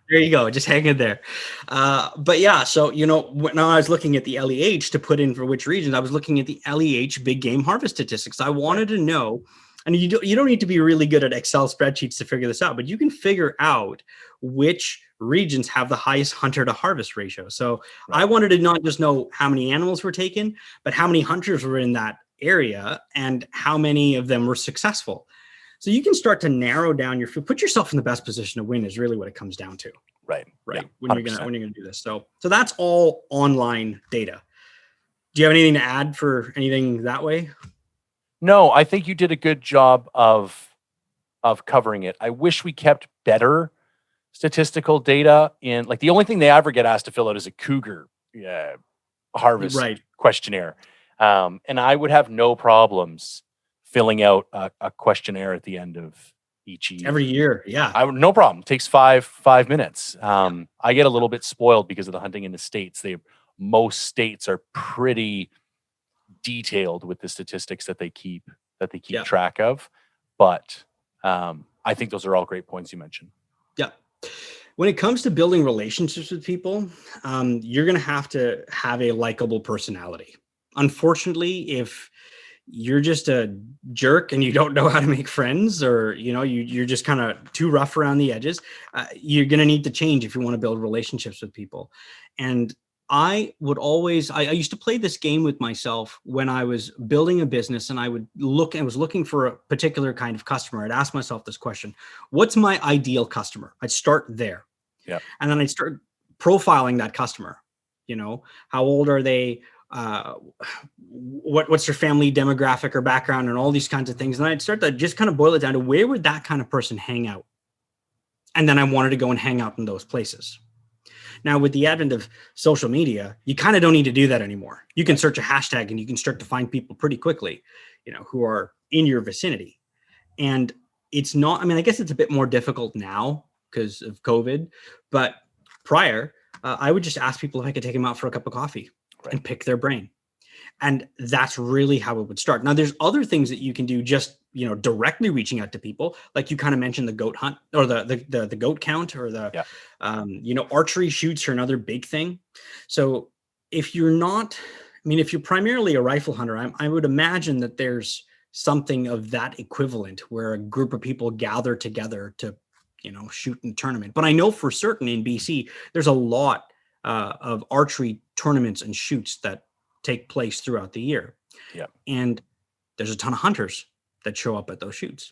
There you go. Just hang in there. But yeah, so, when I was looking at the LEH to put in for which regions, I was looking at the LEH big game harvest statistics. I wanted to know, and you don't need to be really good at Excel spreadsheets to figure this out, but you can figure out which regions have the highest hunter to harvest ratio. So I wanted to not just know how many animals were taken, but how many hunters were in that area and how many of them were successful. So you can start to narrow down put yourself in the best position to win is really what it comes down to. Right. Yeah, when you're gonna do this. So that's all online data. Do you have anything to add for anything that way? No, I think you did a good job of covering it. I wish we kept better statistical data in, like, the only thing they ever get asked to fill out is a cougar harvest questionnaire. And I would have no problems filling out a questionnaire at the end of each year. Every year, yeah. No problem. It takes five minutes. I get a little bit spoiled because of the hunting in the States. Most states are pretty detailed with the statistics that they keep track of. But I think those are all great points you mentioned. Yeah. When it comes to building relationships with people, you're going to have a likable personality. Unfortunately, if you're just a jerk and you don't know how to make friends, or, you're just kind of too rough around the edges, you're going to need to change if you want to build relationships with people. And I used to play this game with myself when I was building a business, and I was looking for a particular kind of customer. I'd ask myself this question: what's my ideal customer? I'd start there. Yeah. And then I'd start profiling that customer. How old are they? What's their family demographic or background, and all these kinds of things. And I'd start to just kind of boil it down to where would that kind of person hang out? And then I wanted to go and hang out in those places. Now, with the advent of social media, you kind of don't need to do that anymore. You can search a hashtag and you can start to find people pretty quickly, who are in your vicinity. And it's not, I guess it's a bit more difficult now because of COVID, but prior, I would just ask people if I could take them out for a cup of coffee and pick their brain. And that's really how it would start. Now, there's other things that you can do just, directly reaching out to people. Like you kind of mentioned the goat hunt, or the goat count, or archery shoots are another big thing. So if you're primarily a rifle hunter, I would imagine that there's something of that equivalent where a group of people gather together to, shoot in a tournament. But I know for certain in BC, there's a lot of archery tournaments and shoots that take place throughout the year. Yeah. And there's a ton of hunters that show up at those shoots.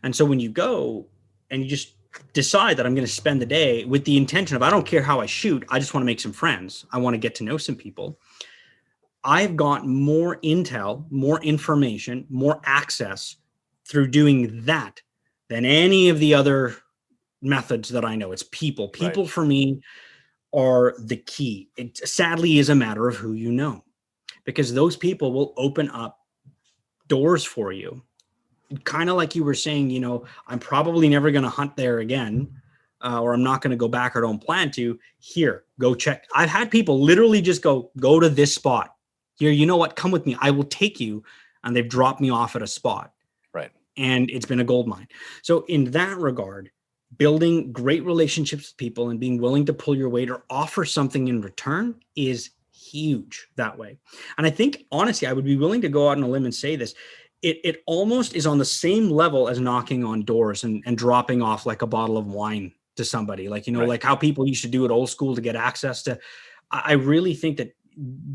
And so when you go and you just decide that I'm going to spend the day with the intention of, I don't care how I shoot, I just want to make some friends, I want to get to know some people, I've got more intel, more information, more access through doing that than any of the other methods that I know. It's people. People for me are the key. It sadly is a matter of who you know, because those people will open up doors for you. Kind of like you were saying, I'm probably never going to hunt there again, or I'm not going to go back or don't plan to. Here, go check. I've had people literally just go to this spot. Here, you know what? Come with me. I will take you. And they've dropped me off at a spot. Right. And it's been a gold mine. So in that regard, building great relationships with people and being willing to pull your weight or offer something in return is huge that way. And I think, honestly, I would be willing to go out on a limb and say this. It almost is on the same level as knocking on doors and dropping off like a bottle of wine to somebody, like, like how people used to do it old school to get access to. I really think that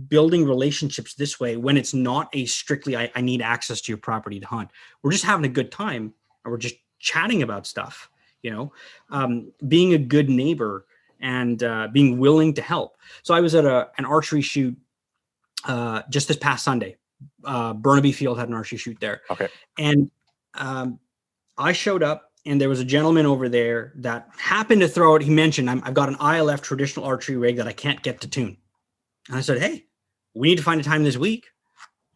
building relationships this way, when it's not a strictly, I need access to your property to hunt, we're just having a good time and we're just chatting about stuff, being a good neighbor and being willing to help. So I was at an archery shoot just this past Sunday. Burnaby Field had an archery shoot there. Okay. And I showed up, and there was a gentleman over there that happened to throw it. He mentioned, I've got an ILF traditional archery rig that I can't get to tune. And I said, hey, we need to find a time this week.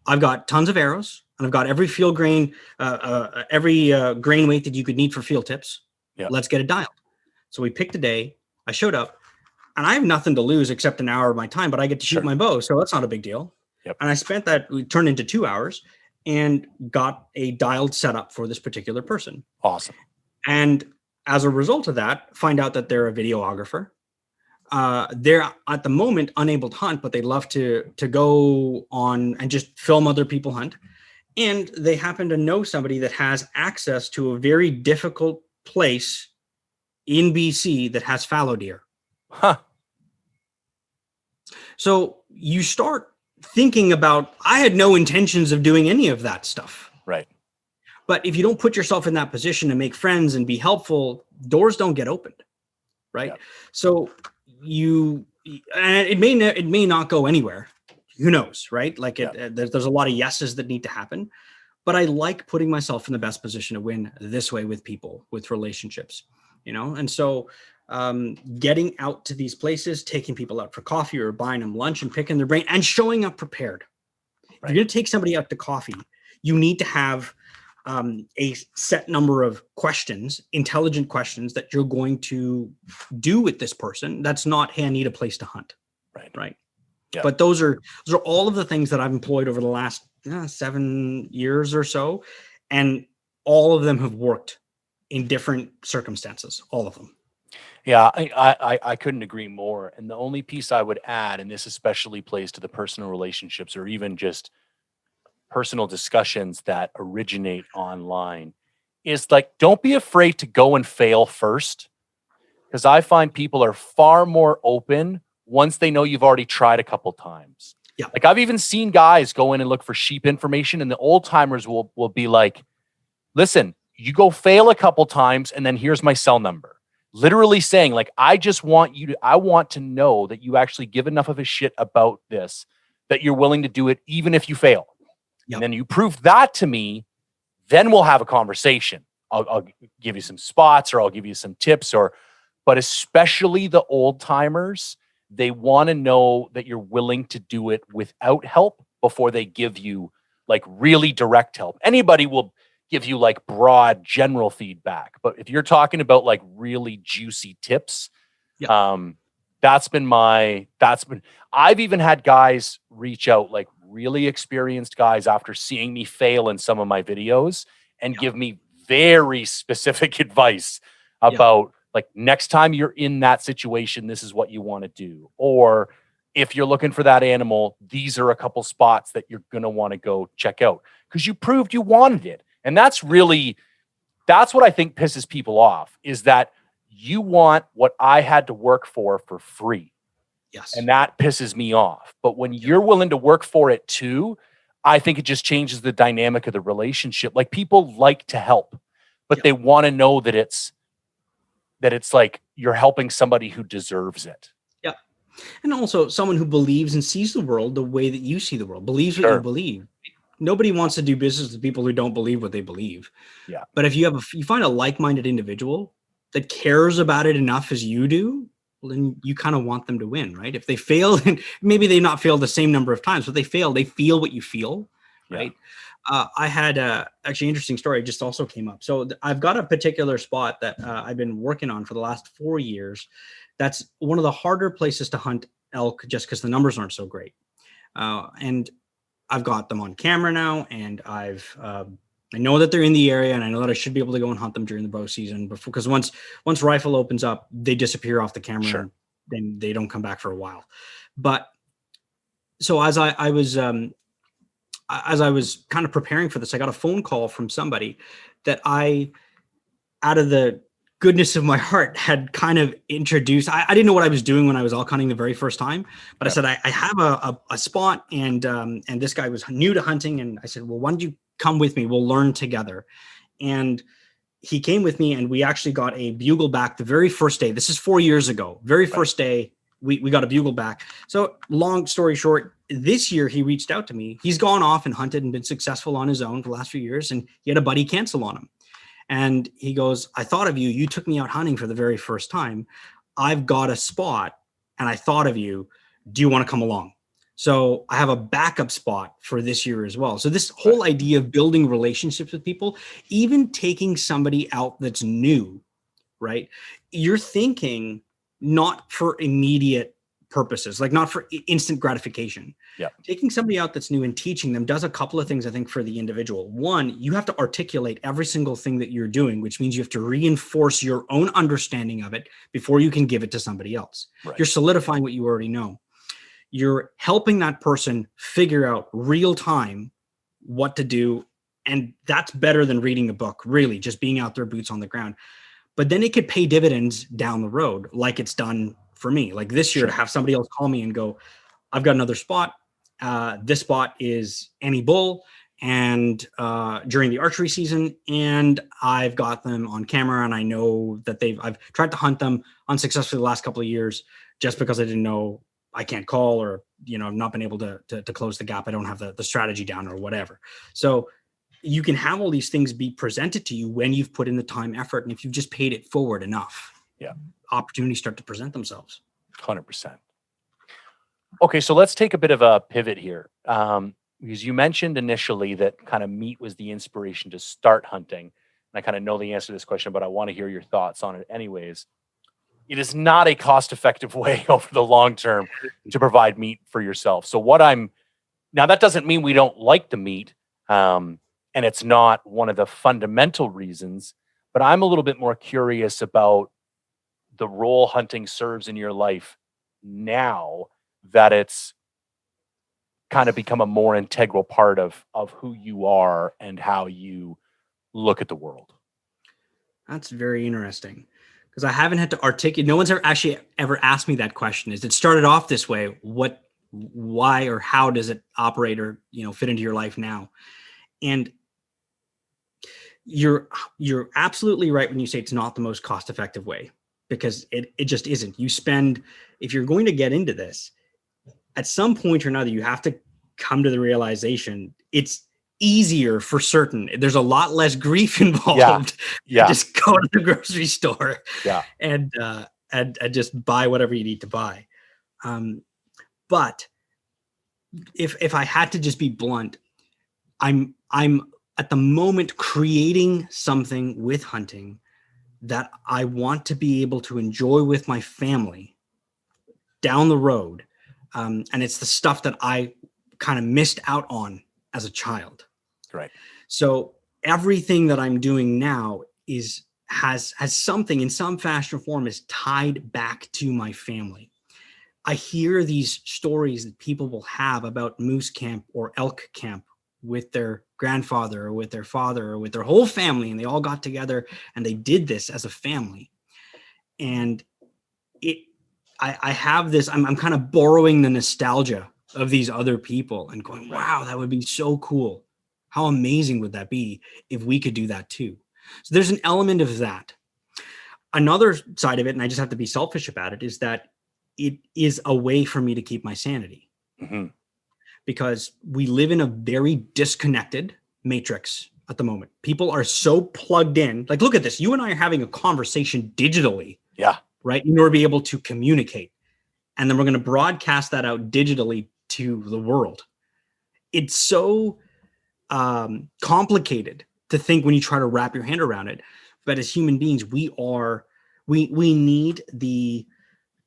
I've got tons of arrows, and I've got every field grain, every grain weight that you could need for field tips. Yeah. Let's get it dialed. So we picked a day. I showed up, and I have nothing to lose except an hour of my time, but I get to shoot my bow. So that's not a big deal. Yep. And I spent that, we turned into 2 hours and got a dialed setup for this particular person. Awesome. And as a result of that, find out that they're a videographer. They're at the moment unable to hunt, but they love to go on and just film other people hunt. And they happen to know somebody that has access to a very difficult place in BC that has fallow deer. Huh. So you start thinking about, I had no intentions of doing any of that stuff. Right. But if you don't put yourself in that position to make friends and be helpful, doors don't get opened. Right. Yep. So and it may not go anywhere. Who knows? Right. Like there's a lot of yeses that need to happen, but I like putting myself in the best position to win this way with people, with relationships, and so getting out to these places, taking people out for coffee or buying them lunch and picking their brain and showing up prepared. Right. If you're going to take somebody out to coffee, you need to have a set number of questions, intelligent questions that you're going to do with this person. That's not, hey, I need a place to hunt. Right. Yeah. But those are all of the things that I've employed over the last 7 years or so. And all of them have worked in different circumstances, all of them. Yeah, I couldn't agree more. And the only piece I would add, and this especially plays to the personal relationships or even just personal discussions that originate online, is like, don't be afraid to go and fail first. Because I find people are far more open once they know you've already tried a couple times. Yeah. Like I've even seen guys go in and look for sheep information, and the old timers will be like, listen, you go fail a couple times and then here's my cell number. Literally saying like, I want to know that you actually give enough of a shit about this, that you're willing to do it even if you fail. Yep. And then you prove that to me, then we'll have a conversation. I'll give you some spots or I'll give you some tips but especially the old timers, they want to know that you're willing to do it without help before they give you like really direct help. Anybody will give you like broad general feedback, but if you're talking about like really juicy tips, I've even had guys reach out, like really experienced guys, after seeing me fail in some of my videos and give me very specific advice about like, next time you're in that situation, this is what you want to do. Or if you're looking for that animal, these are a couple spots that you're going to want to go check out because you proved you wanted it. And that's what I think pisses people off, is that you want what I had to work for free. Yes. And that pisses me off. But when you're willing to work for it too, I think it just changes the dynamic of the relationship. Like, people like to help, but they want to know that it's like you're helping somebody who deserves it. Yeah. And also someone who believes and sees the world the way that you see the world, believes what you believe. Nobody wants to do business with people who don't believe what they believe. Yeah. But if you find a like-minded individual that cares about it enough as you do, well, then you kind of want them to win, right? If they fail, and maybe they've not failed the same number of times, but they feel what you feel, right? I had actually interesting story just also came up. So I've got a particular spot that I've been working on for the last 4 years. That's one of the harder places to hunt elk just because the numbers aren't so great. And I've got them on camera now, and I know that they're in the area, and I know that I should be able to go and hunt them during the bow season. Because once rifle opens up, they disappear off the camera, and then they don't come back for a while. But so as I was kind of preparing for this, I got a phone call from somebody that I, out of the goodness of my heart, had kind of introduced. I didn't know what I was doing when I was elk hunting the very first time, but I said, I have a spot, and this guy was new to hunting. And I said, well, why don't you come with me? We'll learn together. And he came with me, and we actually got a bugle back the very first day. This is 4 years ago. Very first day, we got a bugle back. So long story short, this year he reached out to me. He's gone off and hunted and been successful on his own for the last few years, and he had a buddy cancel on him. And he goes, I thought of you. You took me out hunting for the very first time. I've got a spot, and I thought of you. Do you want to come along? So I have a backup spot for this year as well. So this whole idea of building relationships with people, even taking somebody out that's new, right? You're thinking not for immediate purposes, like not for instant gratification. Yeah. Taking somebody out that's new and teaching them does a couple of things, I think, for the individual. One, you have to articulate every single thing that you're doing, which means you have to reinforce your own understanding of it before you can give it to somebody else. Right. You're solidifying what you already know. You're helping that person figure out real time what to do. And that's better than reading a book, really, just being out there, boots on the ground. But then it could pay dividends down the road, like it's done for me. Like this year, to have somebody else call me and go, I've got another spot. This spot is any bull, and during the archery season, and I've got them on camera, and I know that I've tried to hunt them unsuccessfully the last couple of years just because I didn't know. I can't call, or, I've not been able to close the gap. I don't have the strategy down or whatever. So you can have all these things be presented to you when you've put in the time, effort, and if you've just paid it forward enough, opportunities start to present themselves. 100%. Okay, so let's take a bit of a pivot here, because you mentioned initially that kind of meat was the inspiration to start hunting. And I kind of know the answer to this question, but I want to hear your thoughts on it anyways. It is not a cost-effective way over the long term to provide meat for yourself. So now that doesn't mean we don't like the meat, and it's not one of the fundamental reasons, but I'm a little bit more curious about the role hunting serves in your life now that it's kind of become a more integral part of who you are and how you look at the world. That's very interesting. Because I haven't had to articulate. No one's ever asked me that question. Is it started off this way? Why, or how does it operate, or fit into your life now? And you're absolutely right when you say it's not the most cost-effective way, because it just isn't. If you're going to get into this, at some point or another, you have to come to the realization it's easier for certain. There's a lot less grief involved. Yeah. Just go to the grocery store. Yeah. And just buy whatever you need to buy. But if I had to just be blunt, I'm at the moment creating something with hunting that I want to be able to enjoy with my family down the road. And it's the stuff that I kind of missed out on as a child. Right. So everything that I'm doing now has something in some fashion or form is tied back to my family. I hear these stories that people will have about moose camp or elk camp with their grandfather or with their father or with their whole family, and they all got together and they did this as a family. And I have this, I'm kind of borrowing the nostalgia of these other people and going, wow, that would be so cool. How amazing would that be if we could do that too? So there's an element of that. Another side of it, and I just have to be selfish about it, is that it is a way for me to keep my sanity. Mm-hmm. Because we live in a very disconnected matrix at the moment. People are so plugged in. Like, look at this. You and I are having a conversation digitally. Yeah. Right? In order to be able to communicate. And then we're going to broadcast that out digitally to the world. It's so complicated to think when you try to wrap your hand around it. But as human beings, we need the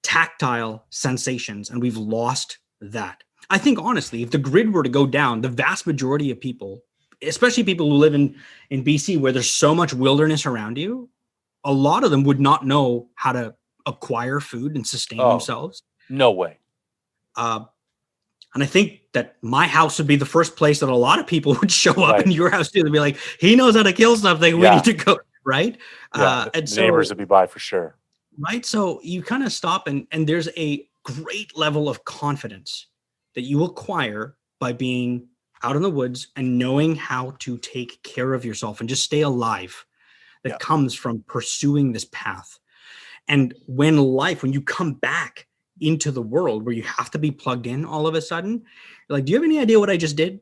tactile sensations, and we've lost that. I think, honestly, if the grid were to go down, the vast majority of people, especially people who live in BC where there's so much wilderness around you, a lot of them would not know how to acquire food and sustain themselves. No way. And I think that my house would be the first place that a lot of people would show up in your house too. They'd be like, he knows how to kill something. We need to go. Right. Yeah, and neighbors would be by for sure. Right. So you kind of stop and there's a great level of confidence that you acquire by being out in the woods and knowing how to take care of yourself and just stay alive. that comes from pursuing this path. And when you come back into the world where you have to be plugged in all of a sudden, you're like, do you have any idea what I just did?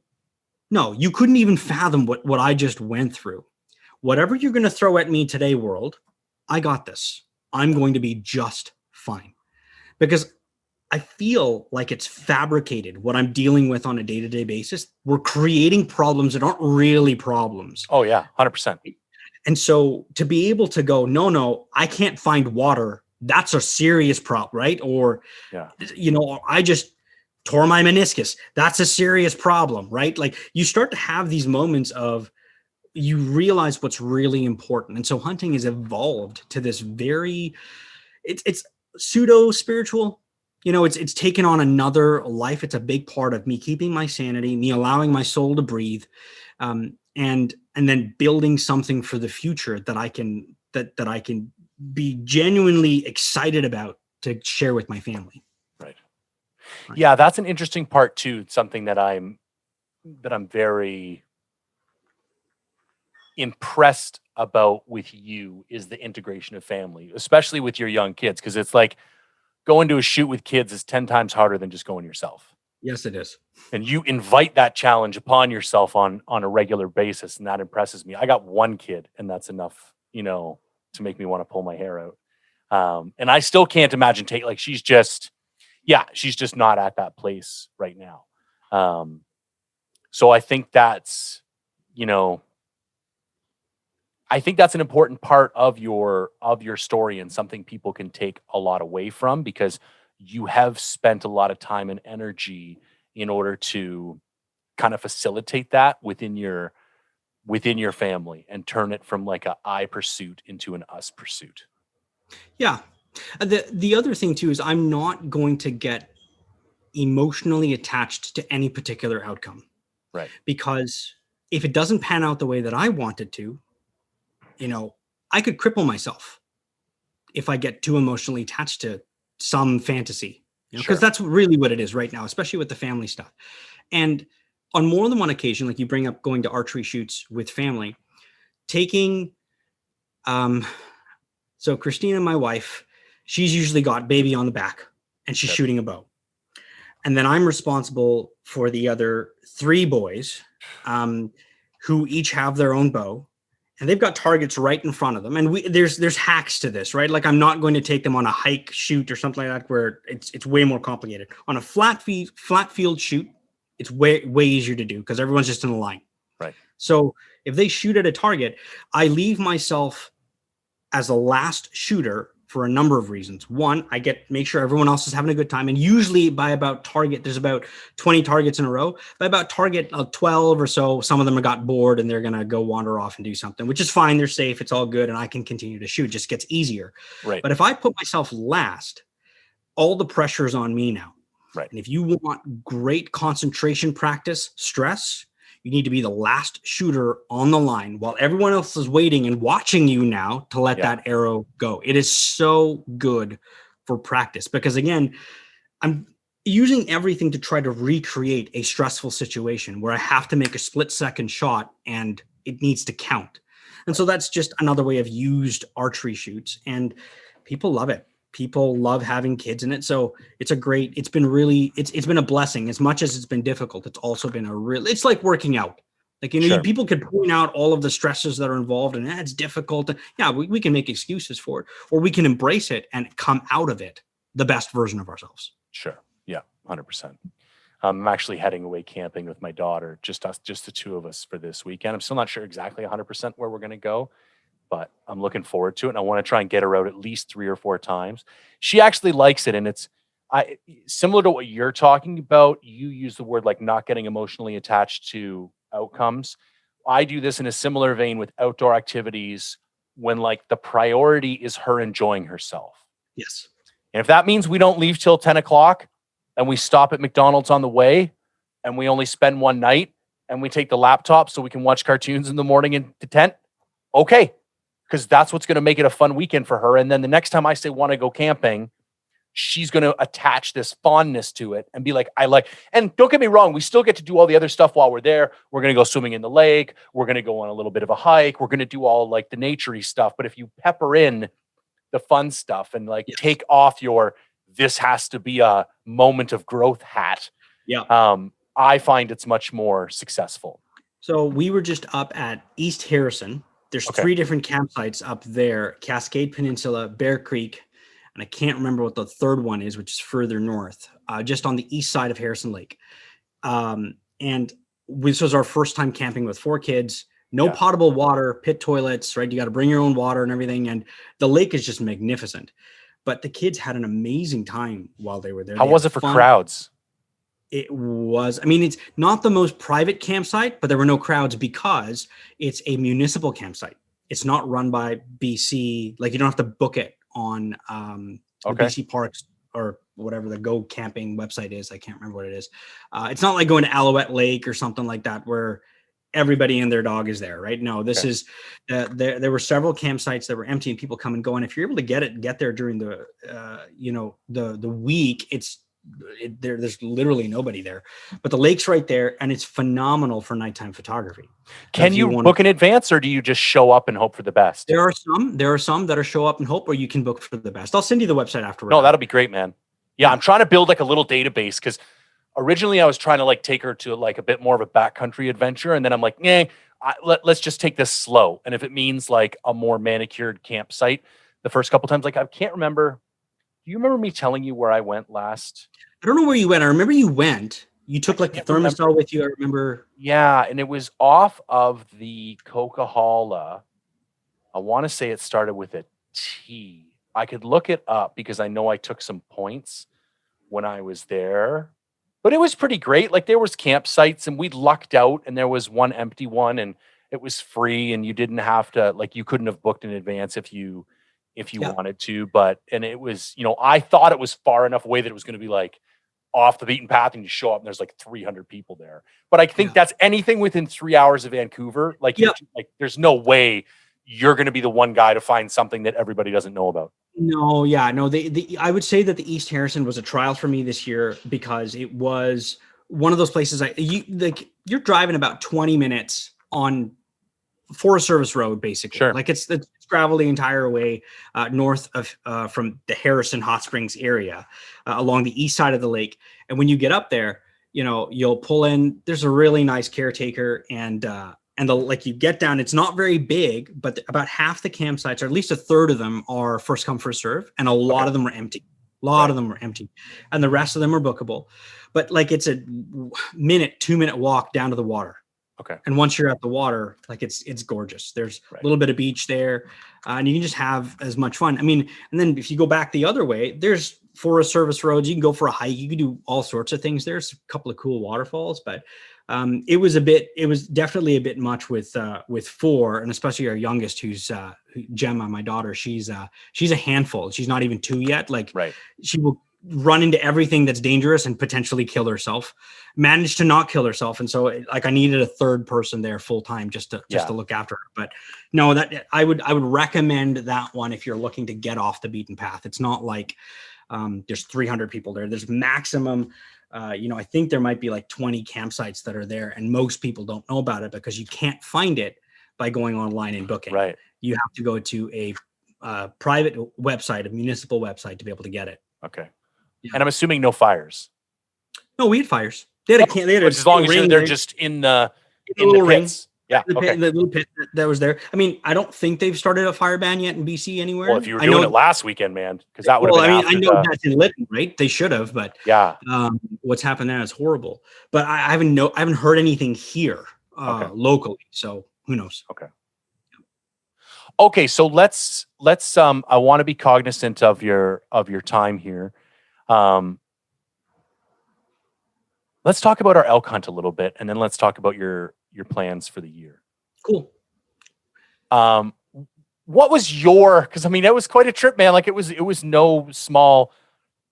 No, you couldn't even fathom what I just went through. Whatever you're going to throw at me today, world, I got this. I'm going to be just fine. Because I feel like it's fabricated what I'm dealing with on a day-to-day basis. We're creating problems that aren't really problems. Oh, yeah, 100%. And so to be able to go, no, I can't find water. That's a serious problem, right? Or, I just tore my meniscus. That's a serious problem, right? Like you start to have these moments of you realize what's really important. And so hunting has evolved to this it's pseudo spiritual, it's taken on another life. It's a big part of me keeping my sanity, me allowing my soul to breathe, and then building something for the future that I can be genuinely excited about to share with my family. Right. Yeah, that's an interesting part too. Something that I'm very impressed about with you is the integration of family, especially with your young kids, because it's like going to a shoot with kids is 10 times harder than just going yourself. Yes, it is. And you invite that challenge upon yourself on a regular basis, and that impresses me. I got one kid, and that's enough, to make me want to pull my hair out. And I still can't imagine she's just not at that place right now. So I think that's, an important part of your story and something people can take a lot away from, because you have spent a lot of time and energy in order to kind of facilitate that within your family and turn it from like a I pursuit into an us pursuit. Yeah. The other thing too is I'm not going to get emotionally attached to any particular outcome. Right. Because if it doesn't pan out the way that I want it to, I could cripple myself if I get too emotionally attached to some fantasy, because that's really what it is right now, especially with the family stuff. And on more than one occasion, like you bring up going to archery shoots with family, taking, so Christina, my wife, she's usually got baby on the back and she's shooting a bow. And then I'm responsible for the other 3 boys, who each have their own bow. And they've got targets right in front of them. And there's hacks to this, right? Like I'm not going to take them on a hike shoot or something like that where it's way more complicated. On a flat field shoot, it's way easier to do because everyone's just in a line. Right. So if they shoot at a target, I leave myself as a last shooter for a number of reasons. One, I make sure everyone else is having a good time. And usually by about target, there's about 20 targets in a row. By about target 12 or so, some of them have got bored and they're going to go wander off and do something, which is fine. They're safe. It's all good. And I can continue to shoot. It just gets easier. Right. But if I put myself last, all the pressure is on me now. Right. And if you want great concentration practice, stress, you need to be the last shooter on the line while everyone else is waiting and watching you now to let that arrow go. It is so good for practice because, again, I'm using everything to try to recreate a stressful situation where I have to make a split-second shot and it needs to count. And so that's just another way I've used archery shoots, and people love it. People love having kids in it. So it's been a blessing. As much as it's been difficult, it's also been it's like working out. Like, people could point out all of the stresses that are involved and it's difficult. Yeah, we can make excuses for it, or we can embrace it and come out of it the best version of ourselves. Sure. Yeah. 100%. I'm actually heading away camping with my daughter, just the 2 of us for this weekend. I'm still not sure exactly 100% where we're going to go, but I'm looking forward to it. And I want to try and get her out at least 3 or 4 times. She actually likes it. And it's similar to what you're talking about. You use the word like not getting emotionally attached to outcomes. I do this in a similar vein with outdoor activities when like the priority is her enjoying herself. Yes. And if that means we don't leave till 10 o'clock and we stop at McDonald's on the way and we only spend one night and we take the laptop so we can watch cartoons in the morning in the tent, okay. Because that's what's going to make it a fun weekend for her. And then the next time I say want to go camping, she's going to attach this fondness to it and be like, and don't get me wrong, we still get to do all the other stuff while we're there. We're going to go swimming in the lake. We're going to go on a little bit of a hike. We're going to do all like the naturey stuff. But if you pepper in the fun stuff and like take off your, this has to be a moment of growth hat. Yeah. I find it's much more successful. So we were just up at East Harrison. There's 3 different campsites up there: Cascade Peninsula, Bear Creek, and I can't remember what the third one is, which is further north, just on the east side of Harrison Lake. And this was our first time camping with 4 kids. No potable water, pit toilets, right? You got to bring your own water and everything. And the lake is just magnificent. But the kids had an amazing time while they were there. How was it for crowds? It was, I mean, it's not the most private campsite, but there were no crowds because it's a municipal campsite. It's not run by BC. Like, you don't have to book it on the BC Parks or whatever the Go Camping website is. I can't remember what it is. It's not like going to Alouette Lake or something like that where everybody and their dog is there, right? No, this is, there were several campsites that were empty and people come and go. And if you're able to get there during the, the week, there's literally nobody there, but the lake's right there and it's phenomenal for nighttime photography. Can you book in advance or do you just show up and hope for the best? There are some that are show up and hope, or you can book for the best. I'll send you the website afterwards. No, that'll be great, man. Yeah. I'm trying to build like a little database because originally I was trying to like take her to like a bit more of a backcountry adventure. And then I'm like, let's just take this slow. And if it means like a more manicured campsite, the first couple times, like I can't remember. Do you remember me telling you where I went last? I don't know where you went. I remember you went. You took like the thermostat with you. I remember. Yeah, and it was off of the Coquihalla. I want to say it started with a T. I could look it up because I know I took some points when I was there. But it was pretty great. Like there was campsites and we lucked out and there was one empty one and it was free and you didn't have to, like you couldn't have booked in advance if you wanted to, but, and it was, I thought it was far enough away that it was going to be like off the beaten path and you show up and there's like 300 people there. But I think that's anything within 3 hours of Vancouver. Like, like there's no way you're going to be the one guy to find something that everybody doesn't know about. No. Yeah, no, I would say that the East Harrison was a trial for me this year because it was one of those places you're driving about 20 minutes on Forest Service Road, basically. Sure. Like it's gravel the entire way north of from the Harrison Hot Springs area along the east side of the lake. And when you get up there, you'll pull in. There's a really nice caretaker, and you get down. It's not very big, but about half the campsites, or at least a third of them, are first come first serve, and a lot of them are empty. A lot of them are empty, and the rest of them are bookable. But like it's a 2-minute walk down to the water. Okay. And once you're at the water, like it's gorgeous. There's a little bit of beach there, and you can just have as much fun. I mean, and then if you go back the other way, there's Forest Service roads. You can go for a hike. You can do all sorts of things. There's a couple of cool waterfalls, but it was definitely a bit much with 4, and especially our youngest, who's Gemma, my daughter. She's a handful. She's not even 2 yet. Like she will run into everything that's dangerous and potentially kill herself. Managed to not kill herself, and so like I needed a third person there full time just to look after her. But no, that I would recommend that one if you're looking to get off the beaten path. It's not like there's 300 people there. There's maximum. I think there might be like 20 campsites that are there, and most people don't know about it because you can't find it by going online and booking. Right. You have to go to a private website, a municipal website, to be able to get it. Okay. Yeah. And I'm assuming no fires. No, we had fires. They had as long as they're just in the pits. Yeah. The little pit that was there. I mean, I don't think they've started a fire ban yet in BC anywhere. Well, if you were doing it last weekend, man, because that would have been. I know that's in Lytton, right? They should have, but what's happened there is horrible. But I haven't heard anything here locally. So who knows? Okay. So let's. I want to be cognizant of your time here. Let's talk about our elk hunt a little bit, and then let's talk about your plans for the year. Cool. What was because I mean, it was quite a trip, man. Like it was no small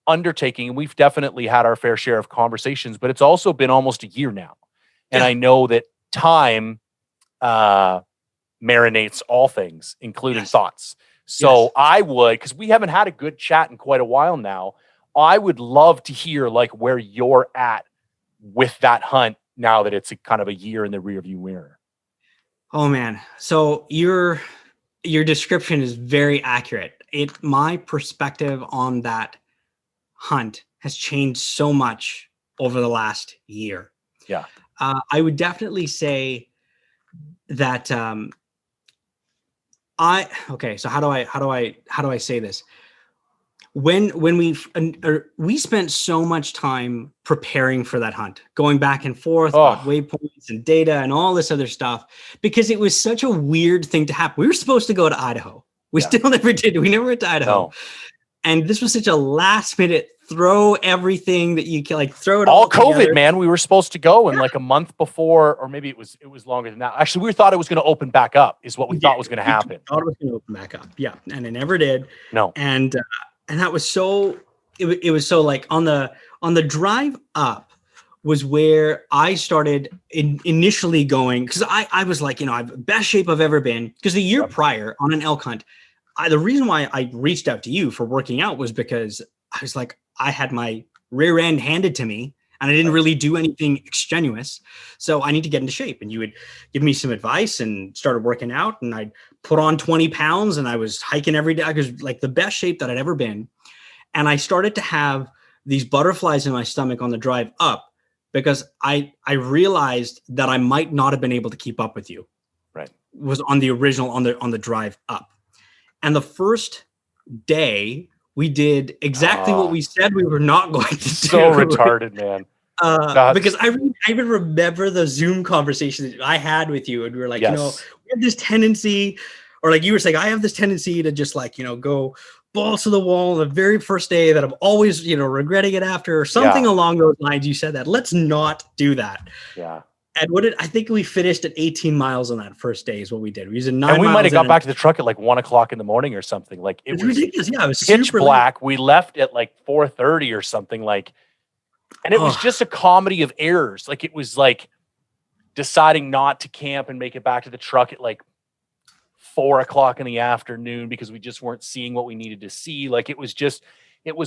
undertaking. We've definitely had our fair share of conversations, but it's also been almost a year now. And I know that time marinates all things, including thoughts. So I would, because we haven't had a good chat in quite a while now, I would love to hear like where you're at with that hunt now that it's a kind of a year in the rearview mirror. Oh man. So your description is very accurate. My perspective on that hunt has changed so much over the last year. Yeah. I would definitely say that so how do I say this? When we spent so much time preparing for that hunt, going back and forth about waypoints and data and all this other stuff, because it was such a weird thing to happen. We were supposed to go to Idaho. We still never did. We never went to Idaho. No. And this was such a last minute throw everything that you can, like, throw it all COVID together. Man. We were supposed to go and like a month before, or maybe it was longer than that. Actually, we thought it was going to open back up is what we thought was going to happen. We thought it was going to open back up. Yeah. And it never did. No. And that was so, it was so like on the drive up was where I started initially going, because I was like, I've best shape I've ever been, because the year prior on an elk hunt, the reason why I reached out to you for working out was because I was like, I had my rear end handed to me and I didn't really do anything extraneous. So I need to get into shape. And you would give me some advice and started working out, and I'd put on 20 pounds and I was hiking every day. I was like the best shape that I'd ever been. And I started to have these butterflies in my stomach on the drive up because I realized that I might not have been able to keep up with you. Right. Was on the original, on the drive up. And the first day we did exactly what we said we were not going to do. So retarded, man. Because I even remember the Zoom conversations that I had with you, and we were like, we have this tendency, or like you were saying, I have this tendency to just like, go balls to the wall the very first day that I'm always, regretting it after, or something along those lines. You said that. Let's not do that. Yeah. And I think we finished at 18 miles on that first day is what we did. We used 9 miles. And we might have got back to the truck at like 1:00 in the morning or something. Like it was ridiculous. Yeah, it was pitch super black. late. We left at like 4:30 or something, like, and it was just a comedy of errors. Like it was like deciding not to camp and make it back to the truck at like 4:00 in the afternoon because we just weren't seeing what we needed to see. Like it was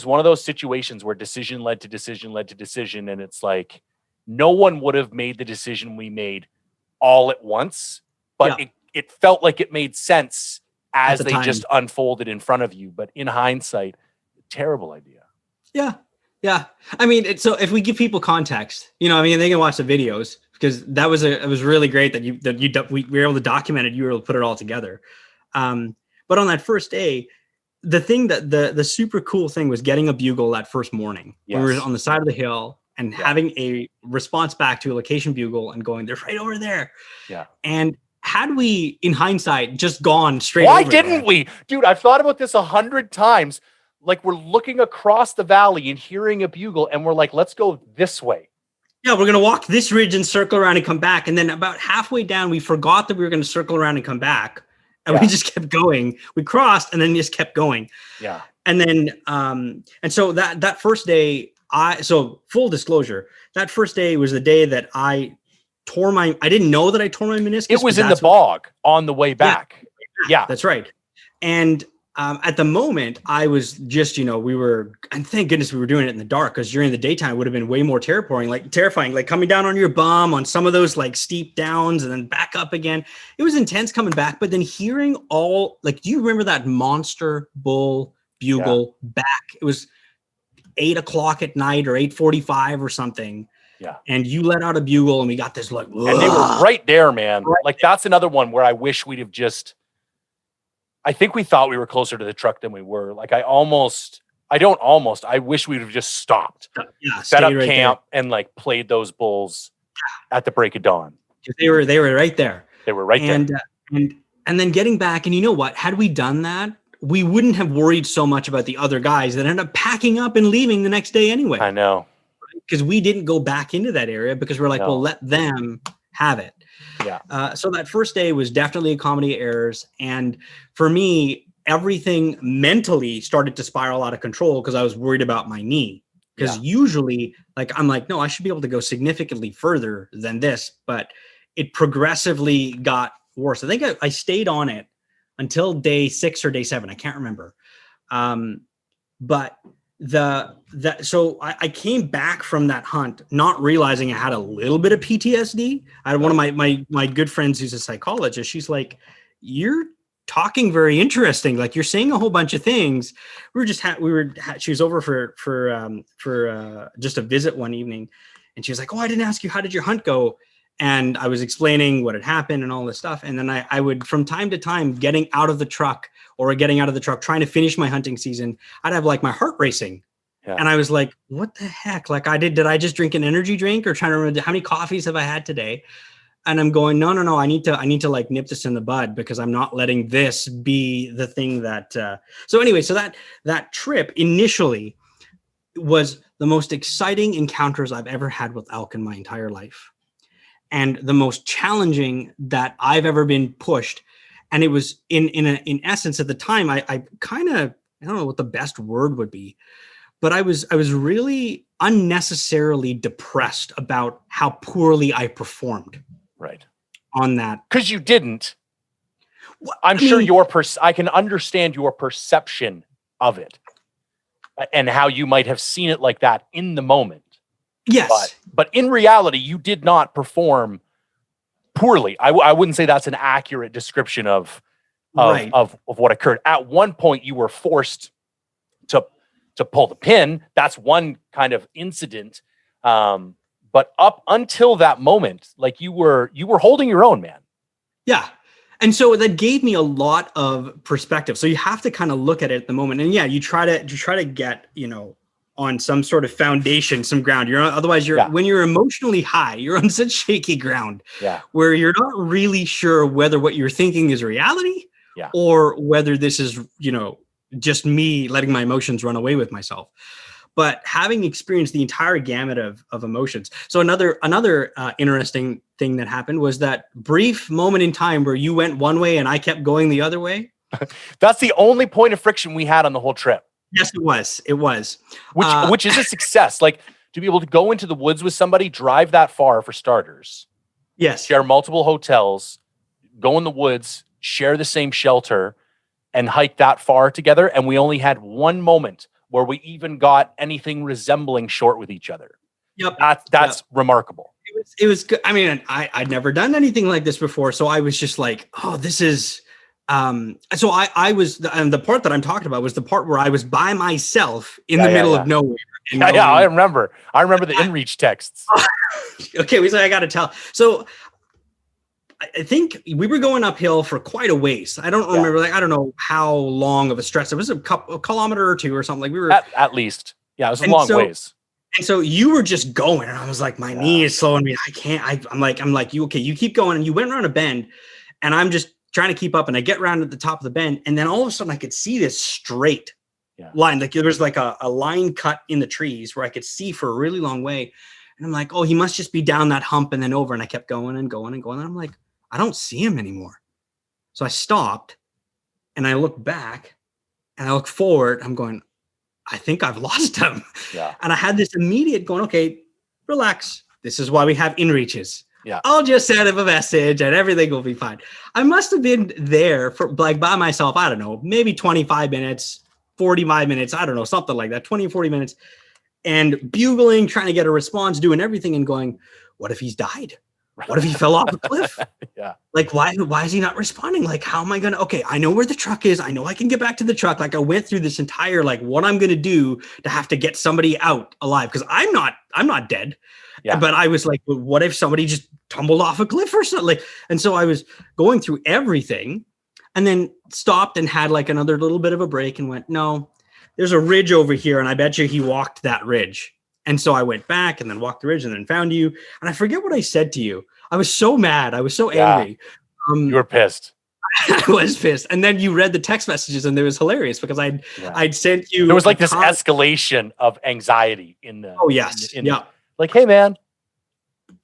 one of those situations where decision led to decision led to decision. And it's like, no one would have made the decision we made all at once, but it felt like it made sense as they just unfolded in front of you. But in hindsight, terrible idea. Yeah. Yeah. I mean, so if we give people context, they can watch the videos, because it was really great that we were able to document it. You were able to put it all together. But on that first day, the thing that the super cool thing was getting a bugle that first morning. Yes. We were on the side of the hill and having a response back to a location bugle and going, they're right over there. Yeah. And had we, in hindsight, just gone straight Why over didn't we? Dude, I've thought about this 100 times. Like we're looking across the valley and hearing a bugle and we're like, let's go this way. Yeah, we're going to walk this ridge and circle around and come back. And then about halfway down, we forgot that we were going to circle around and come back. And we just kept going. We crossed and then just kept going. Yeah. And then, and so that first day, so full disclosure, that first day was the day that I didn't know that I tore my meniscus. It was in the bog on the way back. Yeah. That's right. And at the moment I was just, and thank goodness we were doing it in the dark, because during the daytime it would have been way more terrifying, like coming down on your bum on some of those like steep downs and then back up again. It was intense coming back, but then hearing do you remember that monster bull bugle back? It was 8:00 at night or 8:45 or something. Yeah. And you let out a bugle and we got this like, and they were right there, man. Right like there. That's another one where I wish we'd have I think we thought we were closer to the truck than we were. Like I wish we'd have just stopped, set up camp and like played those bulls at the break of dawn. They were right there. They were right there. And then getting back, and you know what, had we done that, we wouldn't have worried so much about the other guys that ended up packing up and leaving the next day anyway. I know. Because we didn't go back into that area because we're like, well, let them have it. Yeah. So that first day was definitely a comedy of errors. And for me, everything mentally started to spiral out of control because I was worried about my knee. Because usually, like, I'm like, no, I should be able to go significantly further than this. But it progressively got worse. I think I stayed on it until day 6 or day 7. I can't remember. But So I came back from that hunt not realizing I had a little bit of PTSD. I had one of my good friends who's a psychologist. She's like, "You're talking very interesting. Like you're saying a whole bunch of things." She was over for just a visit one evening, and she was like, "Oh, I didn't ask you, how did your hunt go?" And I was explaining what had happened and all this stuff. And then I would, from time to time, getting out of the truck, trying to finish my hunting season, I'd have like my heart racing. Yeah. And I was like, what the heck? Like did I just drink an energy drink, or trying to remember how many coffees have I had today? And I'm going, no. I need to like nip this in the bud, because I'm not letting this be the thing that, so anyway, so that trip initially was the most exciting encounters I've ever had with elk in my entire life. And the most challenging that I've ever been pushed. And it was in essence at the time, I kind of, I don't know what the best word would be, but I was really unnecessarily depressed about how poorly I performed. Right. On that. Because you didn't. Well, I can understand your perception of it and how you might have seen it like that in the moment. Yes. But in reality, you did not perform poorly. I wouldn't say that's an accurate description of what occurred. At one point, you were forced to pull the pin. That's one kind of incident. But up until that moment, like you were holding your own, man. Yeah. And so that gave me a lot of perspective. So you have to kind of look at it at the moment. And yeah, you try to get, on some sort of foundation, some ground. When you're emotionally high, you're on such shaky ground where you're not really sure whether what you're thinking is reality or whether this is, just me letting my emotions run away with myself. But having experienced the entire gamut of emotions. So another interesting thing that happened was that brief moment in time where you went one way and I kept going the other way. That's the only point of friction we had on the whole trip. Yes, it was. Which is a success. Like, to be able to go into the woods with somebody, drive that far for starters. Yes. Share multiple hotels, go in the woods, share the same shelter, and hike that far together. And we only had one moment where we even got anything resembling short with each other. Yep. That's remarkable. It was good. I mean, I'd never done anything like this before. So I was just like, oh, this is... so I was, and the part that I'm talking about was the part where I was by myself in the middle of nowhere. I remember the InReach texts. Okay. So I got to tell. So I think we were going uphill for quite a ways. I don't remember, I don't know how long of a stretch. It was a kilometer or two or something. Like we were at least. Yeah. It was a long ways. And so you were just going, and I was like, my knee is slowing me. I can't, I'm like, you keep going. And you went around a bend, and I'm just trying to keep up, and I get around at the top of the bend, and then all of a sudden I could see this straight line. Like there was like a line cut in the trees where I could see for a really long way. And I'm like, oh, he must just be down that hump and then over. And I kept going and going and going. And I'm like, I don't see him anymore. So I stopped, and I look back, and I look forward. I'm going, I think I've lost him. Yeah. And I had this immediate going, okay, relax. This is why we have InReaches. Yeah. I'll just send him a message and everything will be fine. I must have been there for like by myself. I don't know, maybe 25 minutes, 45 minutes. I don't know, something like that, 20, 40 minutes, and bugling, trying to get a response, doing everything and going, what if he's died? What if he fell off a cliff? Yeah. Like, why is he not responding? Like, how am I going to, okay, I know where the truck is. I know I can get back to the truck. Like I went through this entire, like what I'm going to do to have to get somebody out alive. Cause I'm not dead. Yeah. But I was like, well, what if somebody just tumbled off a cliff or something? Like, and so I was going through everything, and then stopped and had like another little bit of a break and went, no, there's a ridge over here. And I bet you he walked that ridge. And so I went back and then walked the ridge and then found you. And I forget what I said to you. I was so mad. I was so angry. You were pissed. I was pissed. And then you read the text messages, and it was hilarious because I'd sent you. There was like this escalation of anxiety in the. Oh, yes. Like, hey, man.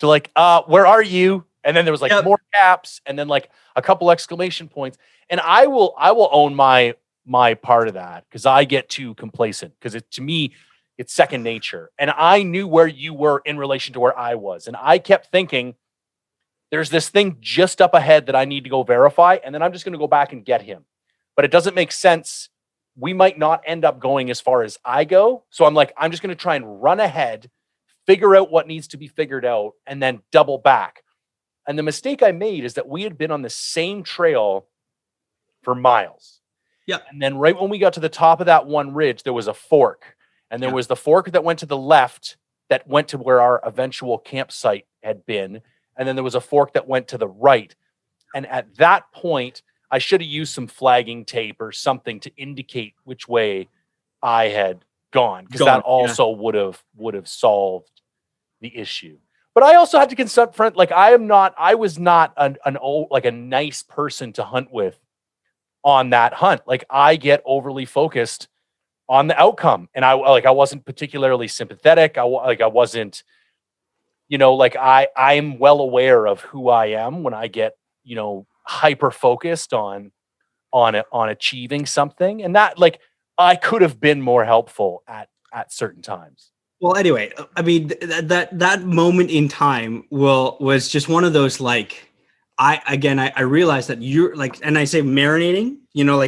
To like, where are you? And then there was like more caps, and then like a couple exclamation points. And I will own my part of that, because I get too complacent, because to me, it's second nature. And I knew where you were in relation to where I was. And I kept thinking, there's this thing just up ahead that I need to go verify, and then I'm just going to go back and get him. But it doesn't make sense we might not end up going as far as I go. So I'm like, I'm just going to try and run ahead, figure out what needs to be figured out, and then double back. And the mistake I made is that we had been on the same trail for miles. Yeah. And then right when we got to the top of that one ridge, there was a fork. And there was the fork that went to the left that went to where our eventual campsite had been. And then there was a fork that went to the right. And at that point, I should have used some flagging tape or something to indicate which way I had gone, because that also would have solved the issue. But I also had to confront, like, I was not a nice person to hunt with on that hunt. Like, I get overly focused on the outcome, and I wasn't particularly sympathetic. I wasn't, I'm well aware of who I am when I get, hyper focused on achieving something, and that, like, I could have been more helpful at certain times. Well, anyway, I mean, that moment in time was just one of those, like, I realized that you're like, and I say marinating,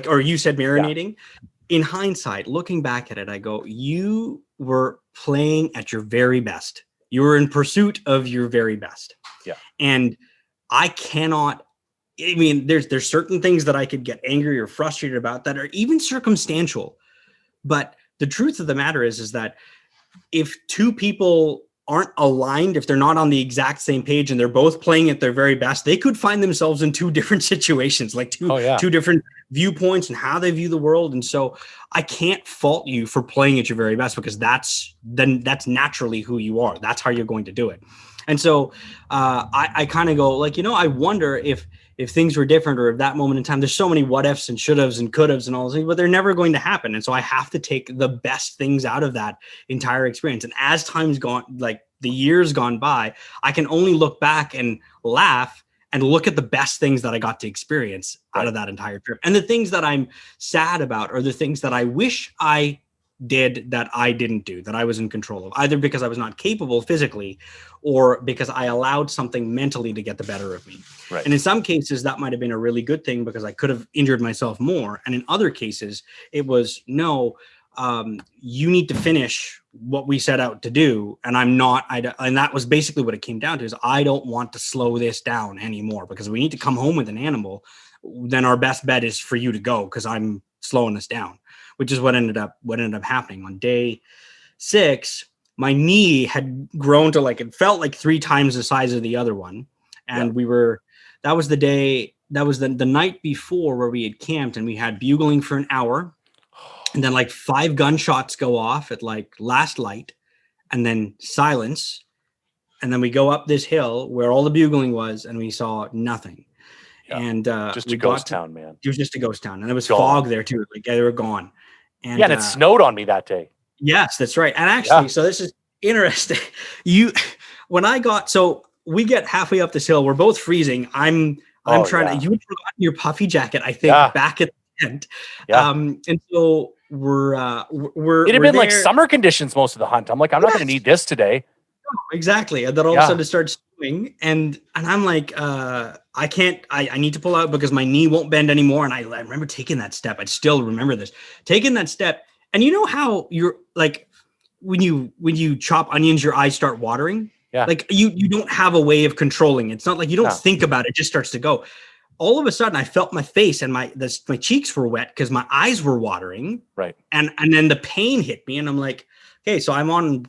or you said marinating. Yeah. In hindsight, looking back at it, I go, you were playing at your very best. You were in pursuit of your very best. Yeah. And there's certain things that I could get angry or frustrated about that are even circumstantial. But the truth of the matter is that if two people aren't aligned, if they're not on the exact same page and they're both playing at their very best, they could find themselves in two different situations, like two different viewpoints and how they view the world. And so I can't fault you for playing at your very best, because that's naturally who you are. That's how you're going to do it. And so I kind of go, like, I wonder if things were different, or if that moment in time, there's so many what ifs and should haves and could haves and all those things, but they're never going to happen. And so I have to take the best things out of that entire experience. And as time's gone, like the years gone by, I can only look back and laugh and look at the best things that I got to experience out of that entire trip. And the things that I'm sad about are the things that I wish I did that I didn't do, that I was in control of, either because I was not capable physically or because I allowed something mentally to get the better of me. Right. And in some cases that might've been a really good thing, because I could have injured myself more. And in other cases it was, you need to finish what we set out to do. And and that was basically what it came down to, is I don't want to slow this down anymore, because we need to come home with an animal. Then our best bet is for you to go, because I'm slowing this down, which is what ended up happening. On day 6, my knee had grown to, like, it felt like 3 times the size of the other one. And that was the night before, where we had camped and we had bugling for an hour. And then like 5 gunshots go off at like last light, and then silence. And then we go up this hill where all the bugling was, and we saw nothing. Yeah. And just a ghost town, man. It was just a ghost town. And there was fog there too. Like they were gone. And it snowed on me that day. Yes, that's right. And actually, so this is interesting. So we get halfway up this hill. We're both freezing. I'm trying to, you had forgotten your puffy jacket, I think, back at the tent. Yeah. And so we're it had been there. Like summer conditions most of the hunt. I'm like, I'm not going to need this today. No, exactly. And then all of a sudden it starts snowing, and I'm like, I can't, I need to pull out because my knee won't bend anymore. And I remember taking that step. I still remember this, taking that step. And you know how you're like, when you chop onions, your eyes start watering. Yeah. Like you don't have a way of controlling it. It's not like you don't think about it. It just starts to go. All of a sudden I felt my face and my cheeks were wet because my eyes were watering. Right. And then the pain hit me, and I'm like, okay, so I'm on,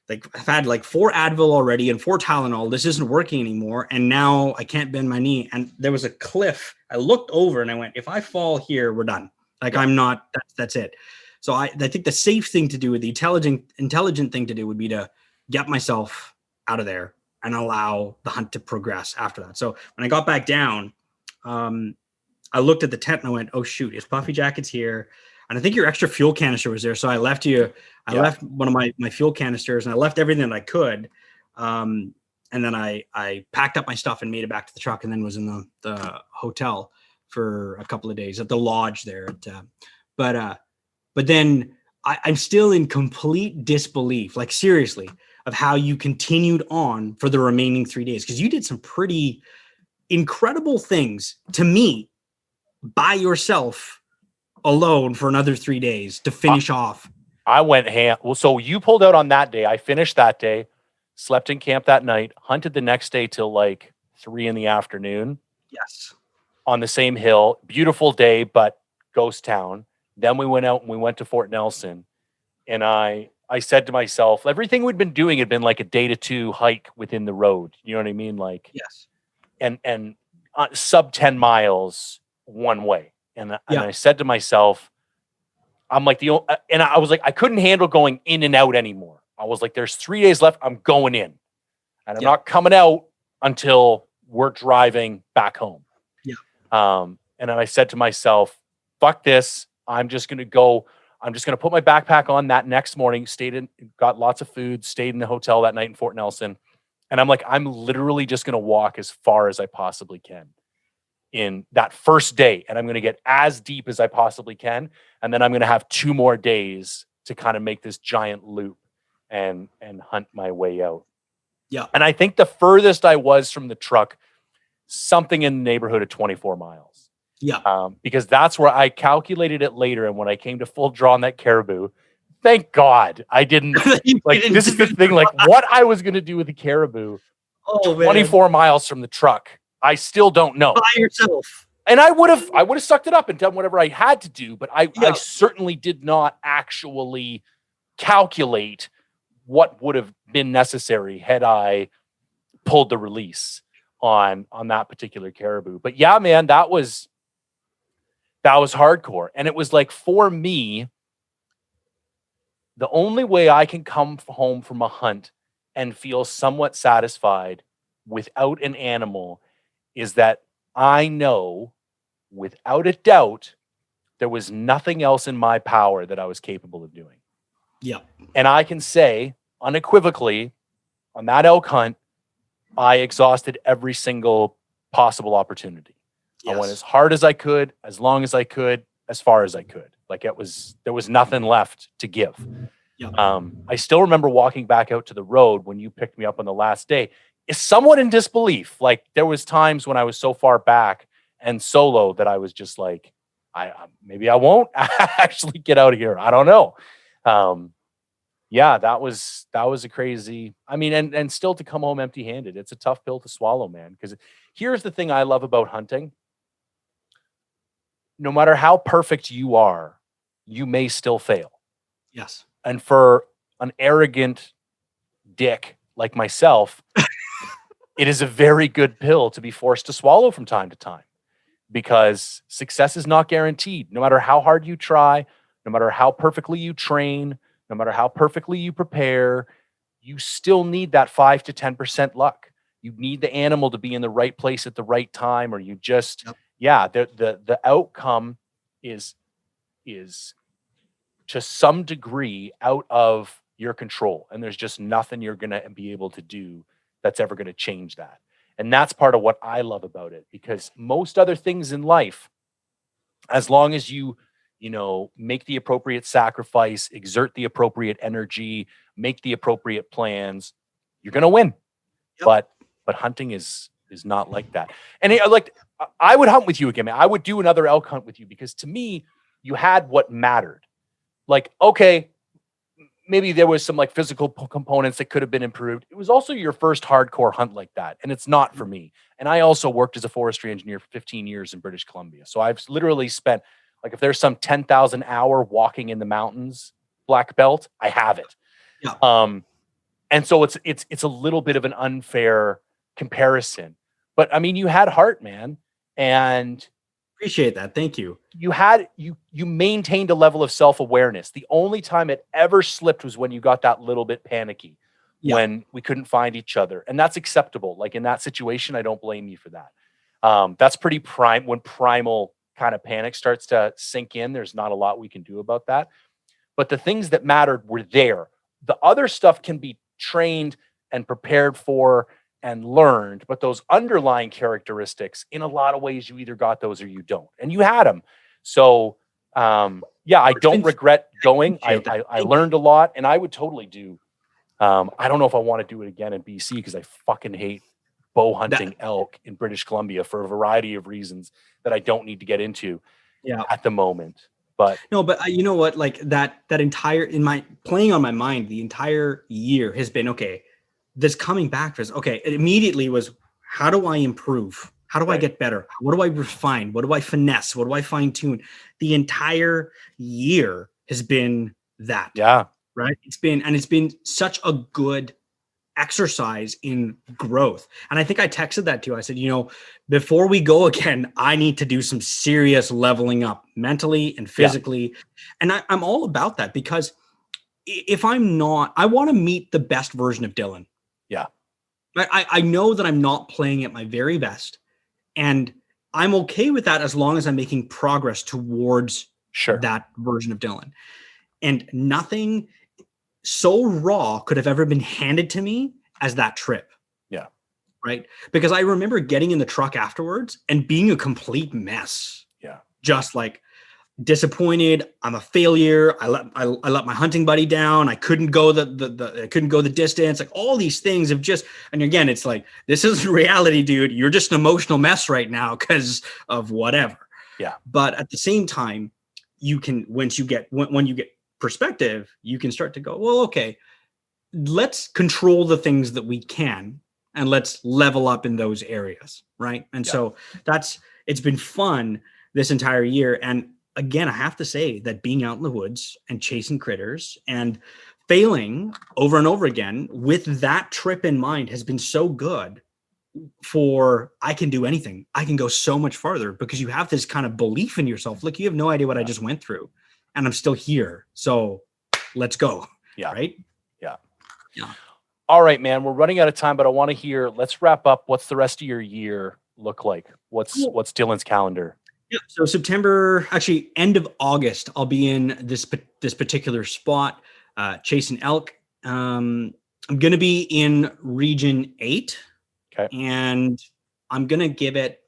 like, I've had like 4 Advil already and 4 Tylenol. This isn't working anymore. And now I can't bend my knee. And there was a cliff. I looked over and I went, if I fall here, we're done. Like I'm not, that's it. So I think the safe thing to do, the intelligent thing to do would be to get myself out of there and allow the hunt to progress after that. So when I got back down, I looked at the tent and I went, oh shoot, his puffy jacket's here. And I think your extra fuel canister was there. So I left left one of my fuel canisters, and I left everything that I could. And then I packed up my stuff and made it back to the truck, and then was in the hotel for a couple of days at the lodge there. But then I'm still in complete disbelief, like seriously, of how you continued on for the remaining 3 days. Because you did some pretty incredible things to me by yourself alone for another 3 days to finish off. I went ham. Well, so you pulled out on that day. I finished that day, slept in camp that night, hunted the next day till like 3 p.m. Yes. On the same hill. Beautiful day, but ghost town. Then we went out and we went to Fort Nelson. And I said to myself, everything we'd been doing had been like a day to 2 hike within the road. You know what I mean? Like, yes. And sub 10 miles one way. And I said to myself, I'm like, and I was like, I couldn't handle going in and out anymore. I was like, there's 3 days left. I'm going in and I'm not coming out until we're driving back home. Yeah. And then I said to myself, fuck this. I'm just going to put my backpack on that next morning, got lots of food, stayed in the hotel that night in Fort Nelson. And I'm like, I'm literally just going to walk as far as I possibly can in that first day. And I'm going to get as deep as I possibly can. And then I'm going to have 2 more days to kind of make this giant loop and hunt my way out. Yeah. And I think the furthest I was from the truck, something in the neighborhood of 24 miles. Yeah. Because that's where I calculated it later. And when I came to full draw on that caribou, thank God I didn't this is the thing, like what I was going to do with the caribou 24 miles from the truck. I still don't know. By yourself. And I would have sucked it up and done whatever I had to do, but I certainly did not actually calculate what would have been necessary had I pulled the release on that particular caribou. But yeah, man, that was hardcore. And it was like, for me, the only way I can come home from a hunt and feel somewhat satisfied without an animal is that I know without a doubt there was nothing else in my power that I was capable of doing. Yeah. And I can say unequivocally on that elk hunt, I exhausted every single possible opportunity. Yes. I went as hard as I could, as long as I could, as far as I could. Like there was nothing left to give. Yeah. I still remember walking back out to the road when you picked me up on the last day. Is somewhat in disbelief. Like there was times when I was so far back and solo that I was just like, maybe I won't actually get out of here. I don't know. Yeah, that was a crazy. I mean, and still to come home empty-handed. It's a tough pill to swallow, man. Because here's the thing I love about hunting. No matter how perfect you are, you may still fail. Yes. And for an arrogant dick like myself, it is a very good pill to be forced to swallow from time to time, because success is not guaranteed. No matter how hard you try, no matter how perfectly you train, no matter how perfectly you prepare, you still need that 5 to 10% luck. You need the animal to be in the right place at the right time, or you just, the outcome is to some degree out of your control. And there's just nothing you're going to be able to do that's ever going to change that. And that's part of what I love about it, because most other things in life, as long as you make the appropriate sacrifice, exert the appropriate energy, make the appropriate plans, you're going to win. Yep. But hunting is not like that. And I would hunt with you again, man. I would do another elk hunt with you, because to me, you had what mattered. Like, okay, maybe there was some like physical components that could have been improved. It was also your first hardcore hunt like that. And it's not for me. And I also worked as a forestry engineer for 15 years in British Columbia. So I've literally spent, like, if there's some 10,000 hour walking in the mountains black belt, I have it. Yeah. And so it's a little bit of an unfair comparison, but I mean, you had heart, man. And appreciate that. Thank you. You maintained a level of self-awareness. The only time it ever slipped was when you got that little bit panicky, when we couldn't find each other. And that's acceptable. Like in that situation, I don't blame you for that. That's pretty prime. When primal kind of panic starts to sink in, there's not a lot we can do about that. But the things that mattered were there. The other stuff can be trained and prepared for and learned, but those underlying characteristics, in a lot of ways, you either got those or you don't, and you had them. So, I don't regret going. I learned a lot, and I would totally do. I don't know if I want to do it again in BC, because I fucking hate bow hunting elk in British Columbia for a variety of reasons that I don't need to get into at the moment. But no, but you know what? Like that entire playing on my mind, the entire year has been okay. This coming back was okay. It immediately was, how do I improve? How do I get better? What do I refine? What do I finesse? What do I fine tune? The entire year has been that. Yeah. Right. It's been such a good exercise in growth. And I think I texted that to you. I said, before we go again, I need to do some serious leveling up mentally and physically. Yeah. And I'm all about that, because if I'm not, I want to meet the best version of Dylan. Yeah. I know that I'm not playing at my very best, and I'm okay with that as long as I'm making progress towards that version of Dylan. And nothing so raw could have ever been handed to me as that trip. Yeah. Right. Because I remember getting in the truck afterwards and being a complete mess. Yeah. Just like disappointed. I'm a failure. I let my hunting buddy down. I couldn't go the distance. Like all these things have just, and again, it's like, this isn't reality, dude. You're just an emotional mess right now because of whatever. Yeah. But at the same time, you can, when you get perspective, you can start to go, well, okay, let's control the things that we can and let's level up in those areas. Right. And so it's been fun this entire year. And again, I have to say that being out in the woods and chasing critters and failing over and over again with that trip in mind has been so good for, I can do anything. I can go so much farther because you have this kind of belief in yourself. Look, you have no idea what I just went through and I'm still here. So let's go. Yeah. Right. Yeah. Yeah. All right, man, we're running out of time, but I want to hear, let's wrap up. What's the rest of your year look like? What's Dylan's calendar? Yeah. So September, actually end of August, I'll be in this particular spot, chasing elk. I'm going to be in region 8. Okay. And I'm going to give it.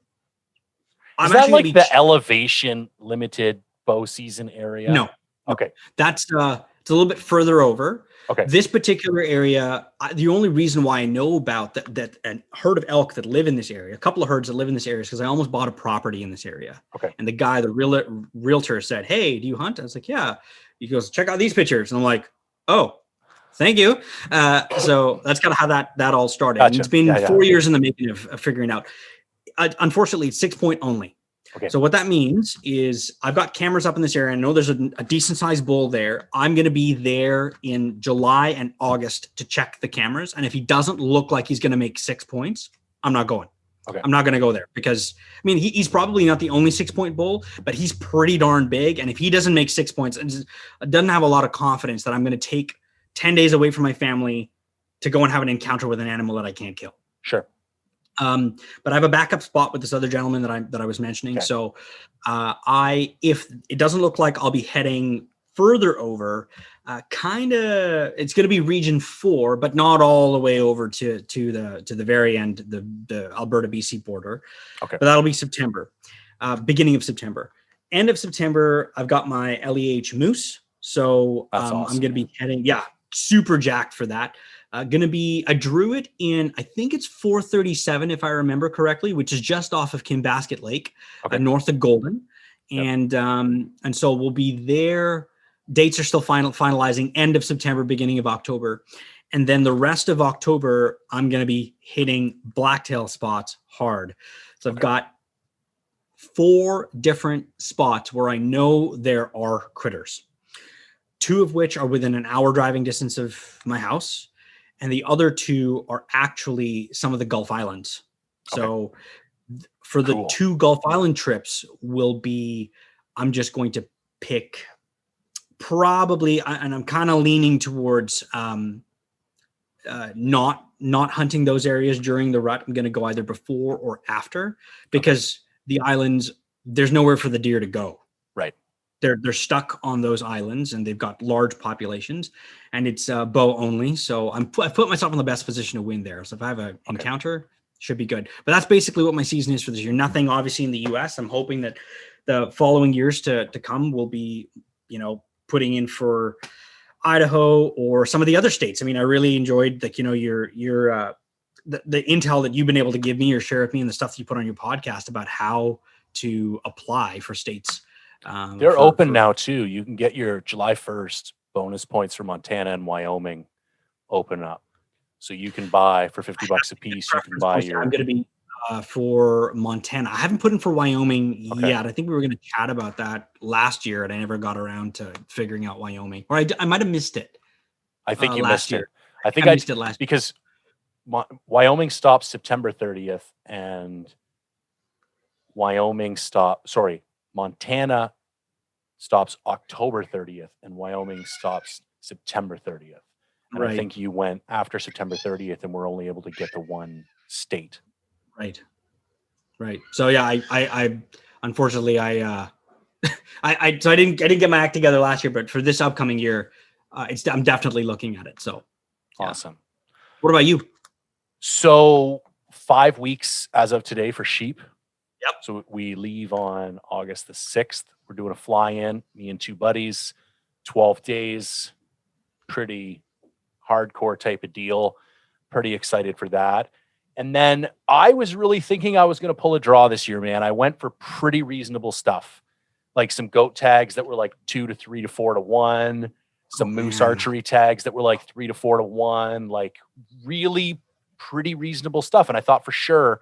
Is that like the elevation limited bow season area? No. Okay. That's it's a little bit further over. Okay. This particular area, the only reason why I know about that and herd of elk that live in this area, a couple of herds that live in this area, is because I almost bought a property in this area. Okay. And the guy, the realtor said, "Hey, do you hunt?" I was like, "Yeah." He goes, "Check out these pictures." And I'm like, "Oh, thank you." So that's kind of how that all started. Gotcha. And it's been 4 years in the making of figuring out. Unfortunately, it's 6-point only. Okay. So what that means is I've got cameras up in this area. I know there's a decent sized bull there. I'm going to be there in July and August to check the cameras. And if he doesn't look like he's going to make 6 points, I'm not going. Okay. I'm not going to go there because, I mean, he's probably not the only 6-point bull, but he's pretty darn big. And if he doesn't make 6 points, it doesn't have a lot of confidence that I'm going to take 10 days away from my family to go and have an encounter with an animal that I can't kill. Sure. But I have a backup spot with this other gentleman that I was mentioning. Okay. So, if it doesn't look like I'll be heading further over, it's going to be region 4, but not all the way over to the very end, the Alberta BC border. Okay. But that'll be September, beginning of September. End of September, I've got my LEH moose. So awesome. I'm going to be heading, super jacked for that. I drew it in, I think it's 437, if I remember correctly, which is just off of Kinbasket Lake, north of Golden. Yep. And so we'll be there. Dates are still finalizing, end of September, beginning of October. And then the rest of October, I'm going to be hitting blacktail spots hard. So I've got 4 different spots where I know there are critters, 2 of which are within an hour driving distance of my house. And the other 2 are actually some of the Gulf Islands. So for the 2 Gulf Island trips I'm just going to pick probably, and I'm kind of leaning towards not hunting those areas during the rut. I'm going to go either before or after because the islands, there's nowhere for the deer to go. Right. They're stuck on those islands and they've got large populations and it's bow only. So I put myself in the best position to win there. So if I have an encounter, should be good. But that's basically what my season is for this year. Nothing obviously in the US. I'm hoping that the following years to come will be, putting in for Idaho or some of the other states. I mean, I really enjoyed the intel that you've been able to give me or share with me and the stuff that you put on your podcast about how to apply for states They're open now too. You can get your July 1st bonus points for Montana and Wyoming open up. So you can buy for $50 a piece. You can buy your. I'm going to be for Montana. I haven't put in for Wyoming yet. I think we were going to chat about that last year, and I never got around to figuring out Wyoming. Or I might have missed it. I think you missed it. I think I missed it last because Wyoming stops September 30th, and Montana stops October 30th, and Wyoming stops September 30th. And I think you went after September 30th, and we're only able to get to one state. Right. So yeah, I unfortunately I didn't get my act together last year, but for this upcoming year, I'm definitely looking at it. So awesome. What about you? So 5 weeks as of today for sheep. Yep. So we leave on August the 6th. We're doing a fly-in, me and two buddies, 12 days, pretty hardcore type of deal. Pretty excited for that. And then I was really thinking I was going to pull a draw this year, man. I went for pretty reasonable stuff, like some goat tags that were like 2 to 3 to 4 to 1, some moose archery tags that were like 3 to 4 to 1, like really pretty reasonable stuff. And I thought for sure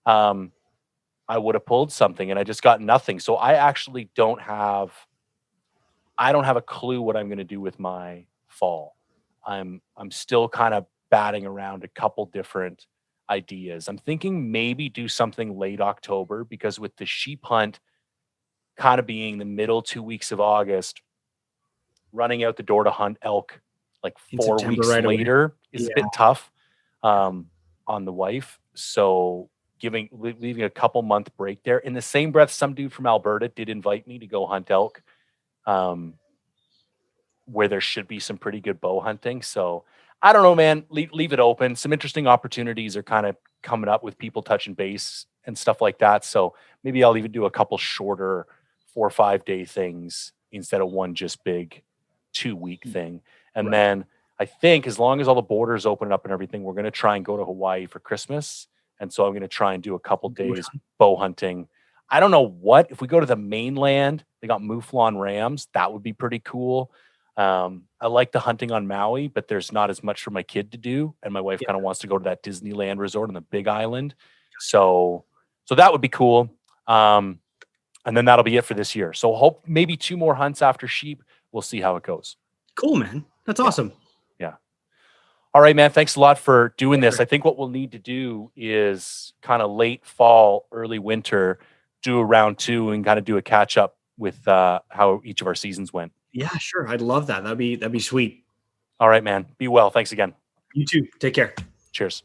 I would have pulled something, and I just got nothing. So I actually don't have a clue what I'm going to do with my fall. I'm still kind of batting around a couple different ideas. I'm thinking maybe do something late October, because with the sheep hunt kind of being the middle 2 weeks of August, running out the door to hunt elk like 4 weeks later is a bit tough on the wife. So leaving a couple month break there. In the same breath, some dude from Alberta did invite me to go hunt elk, where there should be some pretty good bow hunting. So I don't know, man, leave it open. Some interesting opportunities are kind of coming up with people touching base and stuff like that. So maybe I'll even do a couple shorter 4 or 5 day things instead of one just big 2 week thing. And then I think as long as all the borders open up and everything, we're going to try and go to Hawaii for Christmas. And so I'm going to try and do a couple days bow hunting. I don't know if we go to the mainland, they got mouflon rams. That would be pretty cool. I like the hunting on Maui, but there's not as much for my kid to do. And my wife kind of wants to go to that Disneyland resort on the Big Island. So that would be cool. And then that'll be it for this year. So hope maybe 2 more hunts after sheep. We'll see how it goes. Cool, man. That's awesome. Yeah. All right, man. Thanks a lot for doing this. I think what we'll need to do is kind of late fall, early winter, do a round 2 and kind of do a catch up with how each of our seasons went. Yeah, sure. I'd love that. That'd be sweet. All right, man. Be well. Thanks again. You too. Take care. Cheers.